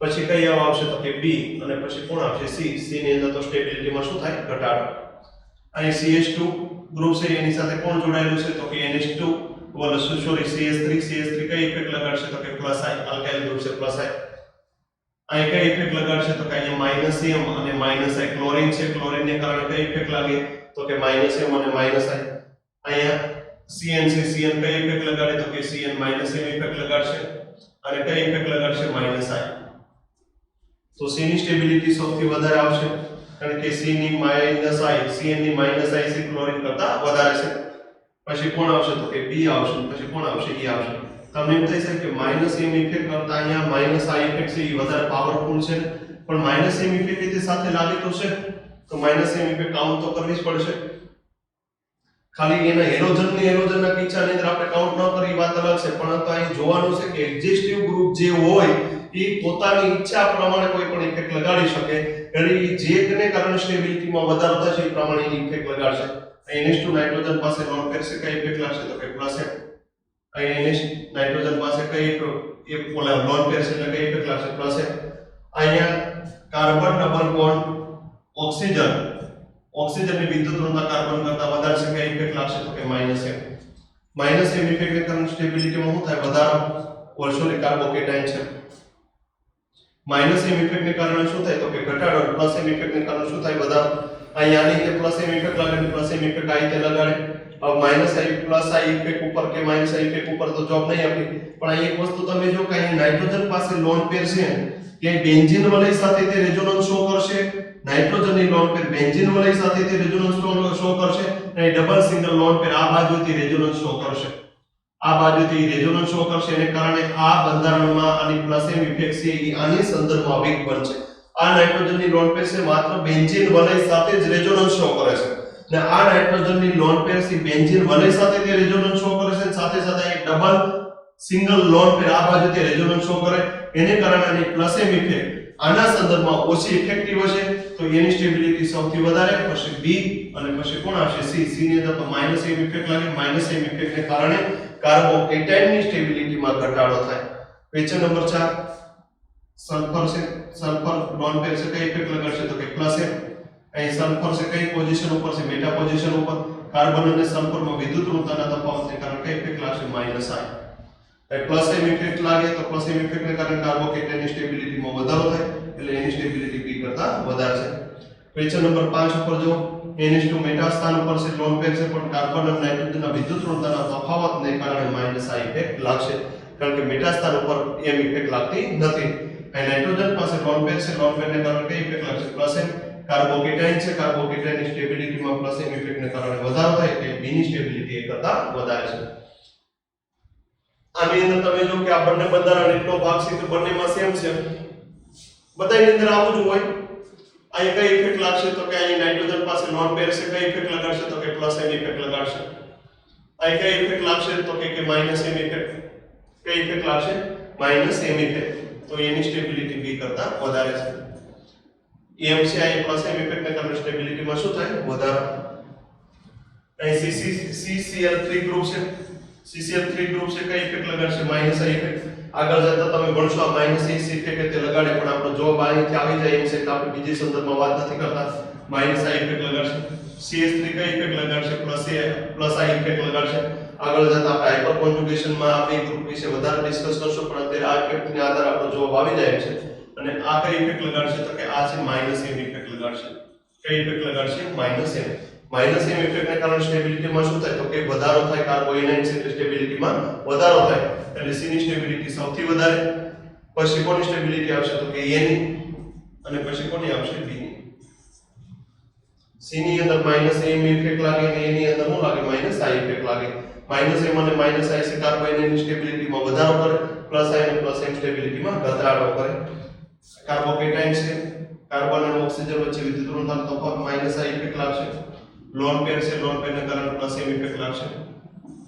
પછી કઈ આવશે તો કે B, અને પછી કોણ આવશે C ની અંદર તો સ્ટેબિલિટીમાં શું થાય, ઘટાડો. અહીં CH2 ગ્રુપ છે એની સાથે કોણ જોડાયેલું છે તો કે NH2 CH3 કઈ ઇફેક્ટ લગાડશે તો કે +I, આલ્કાઇલ ગ્રુપ છે +I. અહીં કઈ ઇફેક્ટ લગાડશે તો કે અહીંયા -m અને -I. ક્લોરીન છે, ક્લોરીનને કારણે કઈ ઇફેક્ટ લાગે તો કે -m અને -I. અહીંયા CN છે, CN કઈ ઇફેક્ટ લગાડે તો કે CN -m ઇફેક્ટ લગાડશે, અને કઈ ઇફેક્ટ લગાડશે -I. તો C ની સ્ટેબિલિટી સૌથી વધારે આવશે, કારણ કે C ની -I, CN ની -I છે ક્લોરીન કરતા વધારે છે. પછી કોણ આવશે તો કે B આવશે, પછી કોણ આવશે E આવશે. તમને એમ થઈ શકે કે -m ઇફેક્ટ કરતા અહીંયા -I ઇફેક્ટ છે એ વધારે પાવરફુલ છે, પણ -m ઇફેક્ટ રીતે સાથે લાગે તો છે, તો -m ઇફેક્ટ કાઉન્ટ તો કરવી જ પડશે. ખાલી એના હેલોજનના કિસ્સાની અંદર આપણે કાઉન્ટ ન કરી વાત અલગ છે, પરંતુ અહીં જોવાનું છે કે એક્ઝિસ્ટિવ ગ્રુપ જે હોય એ પોતાની ઈચ્છા પ્રમાણે કોઈ પણ ઇફેક્ટ લગાડી શકે, એટલે જેને કારણે સ્ટેબિલિટીમાં વધારો થશે એ પ્રમાણે ઇફેક્ટ લગાડશે. NH2 નાઇટ્રોજન પાસે લોન પેર છે, કઈ ઇફેક્ટ લાગશે તો કે +m. અહીં NH નાઇટ્રોજન પાસે કઈ લોન પેર છે એટલે કઈ ઇફેક્ટ લાગશે +m. અહીંયા કાર્બન ડબલ બોન્ડ ઓક્સિજનની વિદ્યુત ઋણતા કાર્બન કરતા વધારે છે, કઈ ઇફેક્ટ લાગશે તો કે -m. -m ઇફેક્ટને કારણે સ્ટેબિલિટીમાં શું થાય, વધારો. ઓલ્સોલી કાર્બોકેટાયન છે. -m ઇફેક્ટને કારણે શું થાય તો કે ઘટાડો. +m ઇફેક્ટને કારણે શું થાય, વધારો. અહીંયા આની રીતે +m ઇફેક્ટ લાગે, +m ઇફેક્ટ આ રીતે લગાડે. હવે -I ઇફેક્ટ ઉપર કે -I ઇફેક્ટ ઉપર તો જોબ નહીં આપી, પણ અહીં એક વસ્તુ તમે જો કે અહીં નાઇટ્રોજન પાસે લોન પેર છે કે બેન્ઝીન વલય સાથે તે રેઝોનન્સ શો કરશે. નાઇટ્રોજનની લોન પેર બેન્ઝીન વલય સાથે તે રેઝોનન્સ શો કરશે, અને ડબલ સિંગલ લોન પેર આ બાજુથી રેઝોનન્સ શો કરશે. આ બાજુથી રેઝોનન્સ શો કરશે, એને કારણે આ બંધારણમાં આની +m ઇફેક્ટ છે એ આની સંદર્ભમાં વીક બનશે. આ નાઇટ્રોજનની લોન પેર છે માત્ર બેન્ઝીન વલય સાથે જ રેઝોનન્સ શો કરે છે, ને આ નાઇટ્રોજનની લોન પેર છે બેન્ઝીન વલય સાથે તે રેઝોનન્સ શો કરે છે, સાથે સાથે એક ડબલ સિંગલ લોન પેર આ બાજુથી રેઝોનન્સ શો કરે, એને કારણે આની +m ઇફેક્ટ આના સંદર્ભમાં ઓછી ઇફેક્ટિવ હશે, તો એની સ્ટેબિલિટી સૌથી વધારે. પછી B અને પછી કોણ આવશે C ની અંદર તો -m ઇફેક્ટ લાગે. -m ઇફેક્ટને કારણે કાર્બોકેટાયનની સ્ટેબિલિટીમાં ઘટાડો થાય. ક્વેશ્ચન નંબર 4 સલ્ફર છે, સલ્ફર લોન પેર છે, કઈ ઇફેક્ટ લગાડશે તો કે +m. અહીં સલ્ફર છે કઈ પોઝિશન ઉપર છે, મેટા પોઝિશન ઉપર. કાર્બન અને સલ્ફરમાં વિદ્યુત ઋણતાના તફાવતને કારણે કઈ ઇફેક્ટ લાગશે -I. +m ઇફેક્ટ લાગે તો +m ઇફેક્ટને કારણે કાર્બોકેટાયનની સ્ટેબિલિટીમાં વધારો થાય, એટલે એની સ્ટેબિલિટી B કરતા વધારે છે. ક્વેશ્ચન નંબર 5 ઉપર જો NH2 મેટા સ્થાન ઉપર છે, લોન પેર છે, પણ કાર્બન અને નાઇટ્રોજનના વિદ્યુત ઋણતાના તફાવતને કારણે -I ઇફેક્ટ લાગશે, કારણ કે મેટા સ્થાન ઉપર m ઇફેક્ટ લાગતી નથી. અહીં નાઇટ્રોજન પાસે લોન પેર છે, લોન પેરને કારણે કઈ ઇફેક્ટ લાગશે પ્લસ એમ. કાર્બોકેટાઇન છે, કાર્બોકેટાઇનની સ્ટેબિલિટીમાં પ્લસ એમ ઇફેક્ટને કારણે વધારો થાય એટલે B ની સ્ટેબિલિટી એ કરતા વધારે છે. આની અંદર તમે જો કે આ બંને બંધારણ એટલો ભાગ છે કે બંનેમાં સેમ છે, બધાની અંદર આવું જ હોય. અહીં કઈ ઇફેક્ટ લાગશે તો કે અહીં નાઇટ્રોજન પાસે લોન પેર છે, કઈ ઇફેક્ટ લગાડશે તો કે પ્લસ એમ ઇફેક્ટ લગાડશે. અહીં કઈ ઇફેક્ટ લાગશે તો કે માઈનસ એમ ઇફેક્ટ. કઈ ઇફેક્ટ લાગશે માઈનસ એમ ઇફેક્ટ. તો એની સ્ટેબિલિટી B કરતા વધારે છે. એમ છે અહીં પ્લસ એમ ઇફેક્ટને કારણે સ્ટેબિલિટીમાં શું થાય વધારો. અહીં CCl3 ગ્રુપ છે, CCl3 ગ્રુપ છે, કઈ ઇફેક્ટ લગાડશે માઈનસ આ ઇફેક્ટ. આગળ જતા તમે ભણશો આ માઈનસ ઇફેક્ટ તે લગાડે, પણ આપણો જવાબ અહીંથી આવી જાય એમ છે એટલે આપણે બીજી સંદર્ભમાં વાત નથી કરતા. માઈનસ આ ઇફેક્ટ લગાડશે. CH3 કઈ ઇફેક્ટ લગાડશે પ્લસ આ ઇફેક્ટ લગાડશે. આગળ જતા આપણે હાઇપર કોન્જુગેશનમાં આ બે ગ્રુપ વિશે વધારે ડિસ્કસ કરશું, પણ અત્યારે આ ઇફેક્ટને આધારે આપણો જવાબ આવી જાય છે. અને આ કઈ ઇફેક્ટ લગાડશે તો કે આ છે માઈનસ એમ ઇફેક્ટ લગાડશે. કઈ ઇફેક્ટ લગાડશે માઈનસ એમ. માઈનસ એમ ઇફેક્ટને કારણે સ્ટેબિલિટીમાં શું થાય તો કે વધારો થાય. કાર્બોએનાઇન છે એટલે સ્ટેબિલિટીમાં વધારો થાય એટલે C ની સ્ટેબિલિટી સૌથી વધારે. પછી કોની સ્ટેબિલિટી આવશે તો કે A ની, અને પછી કોની આવશે B ની. C ની અંદર માઈનસ એમ ઇફેક્ટ લાગે અને A ની અંદર શું લાગે માઈનસ આ ઇફેક્ટ લાગે. માઈનસ એમ અને માઈનસ આ છે કાર્બોએનાઇનની સ્ટેબિલિટીમાં વધારો કરે, પ્લસ આ અને પ્લસ એમ સ્ટેબિલિટીમાં ઘટાડો કરે. કાર્બોકેટાઇન છે, કાર્બન અને ઓક્સિજન વચ્ચે વિદ્યુત ઋણાંક તફાવત માઈનસ આ ઇફેક્ટ લાગશે. લોન પેર છે, લોન પેરને કારણે પ્લસ એમ ઇફેક્ટ લાગશે.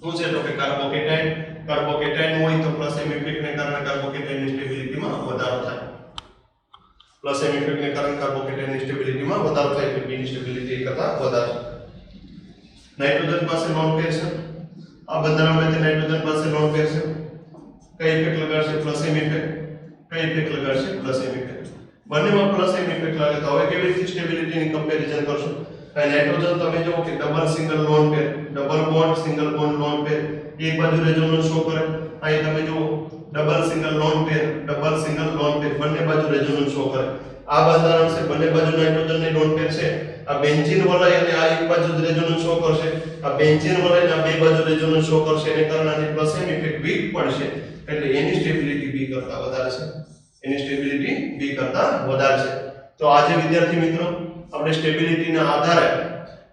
શું છે તો કે કાર્બોકેટાઇન હોય તો પ્લસ એમ ઇફેક્ટને કારણે કાર્બોકેટાઇનની સ્ટેબિલિટીમાં વધારો થાય. પ્લસ એમ ઇફેક્ટને કારણે કાર્બોકેટાઇનની સ્ટેબિલિટીમાં વધારો થાય એટલે B ની સ્ટેબિલિટી કરતા વધારે. નાઇટ્રોજન પાસે લોન પેર છે, આ બંધારણમાં નાઇટ્રોજન પાસે લોન પેર છે, કઈ ઇફેક્ટ લગાડશે પ્લસ એમ ઇફેક્ટ. કઈ ઇફેક્ટ લગાડશે પ્લસ એમ ઇફેક્ટ. બંનેમાં પ્લસ એમ ઇફેક્ટ લાગે તો હવે કેવી રીતે સ્ટેબિલિટીની કમ્પેરિઝન કરશો. નાઇટ્રોજન તમે જો કે double single lone pair, double bond single bond lone પેર, એક બાજુ રેઝોનન્સ શો કરે. અહીં તમે જો double single lone pair, double single lone pair, બંને બાજુ રેઝોનન્સ શો કરે. આ બંધારણ છે, બંને બાજુ નાઇટ્રોજનની લોન પેર છે. આ બેન્ઝીન વલય અને આ એક બાજુ રેઝોનન્સ શો કરશે. આ બેન્ઝીન વલય અને આ બે બાજુ રેઝોનન્સ શો કરશે, એને કારણે આની પ્લસ એમ ઇફેક્ટ વીક પડશે એટલે એની સ્ટેબિલિટી B કરતા વધારે છે. એની સ્ટેબિલિટી B કરતા વધારે છે. તો આજે વિદ્યાર્થી મિત્રો આપણે સ્ટેબિલિટીના આધારે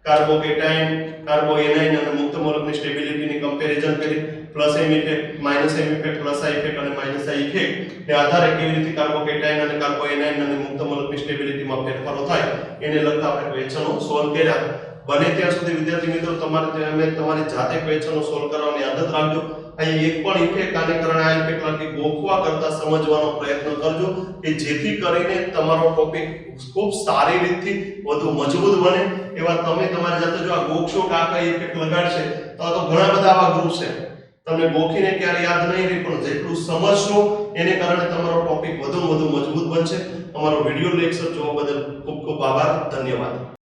કાર્બોકેટાઇન, કાર્બોએનાઇન અને મુક્ત મૂલકની સ્ટેબિલિટીની કમ્પેરિઝન કરી. Plus M effect, minus M effect, plus આ ઇફેક્ટ અને માઈનસ આ ઇફેક્ટ એ આધારે કેવી રીતે કાર્બોકેટાઇન અને કાર્બોએનાઇન અને મુક્ત મૂલકની સ્ટેબિલિટીમાં ફેરફારો થાય એને લગતા આપણે ક્વેશ્ચનો સોલ્વ કર્યા. બને ત્યાં સુધી વિદ્યાર્થી મિત્રો તમારી જાતે ક્વેશ્ચનો સોલ્વ કરવાની આદત રાખજો. અહીં એક પણ ઇફેક્ટ આને કારણે આ ઇફેક્ટ લાગી ગોખવા કરતા સમજવાનો પ્રયત્ન કરજો કે જેથી કરીને તમારો ટોપિક ખૂબ સારી રીતથી વધુ મજબૂત બને. એવા તમે તમારી જાતે જો આ ગોખશો કે આ કઈ ઇફેક્ટ લગાડશે તો ઘણા બધા આવા ગ્રુપ છે, તમને ગોખીને ક્યારે યાદ નહીં રહે, પણ જેટલું સમજશો એને કારણે તમારો ટોપિક વધુ મજબૂત બનશે. અમારો વિડિયો લેક્ચર જોવા બદલ ખૂબ ખૂબ આભાર. ધન્યવાદ.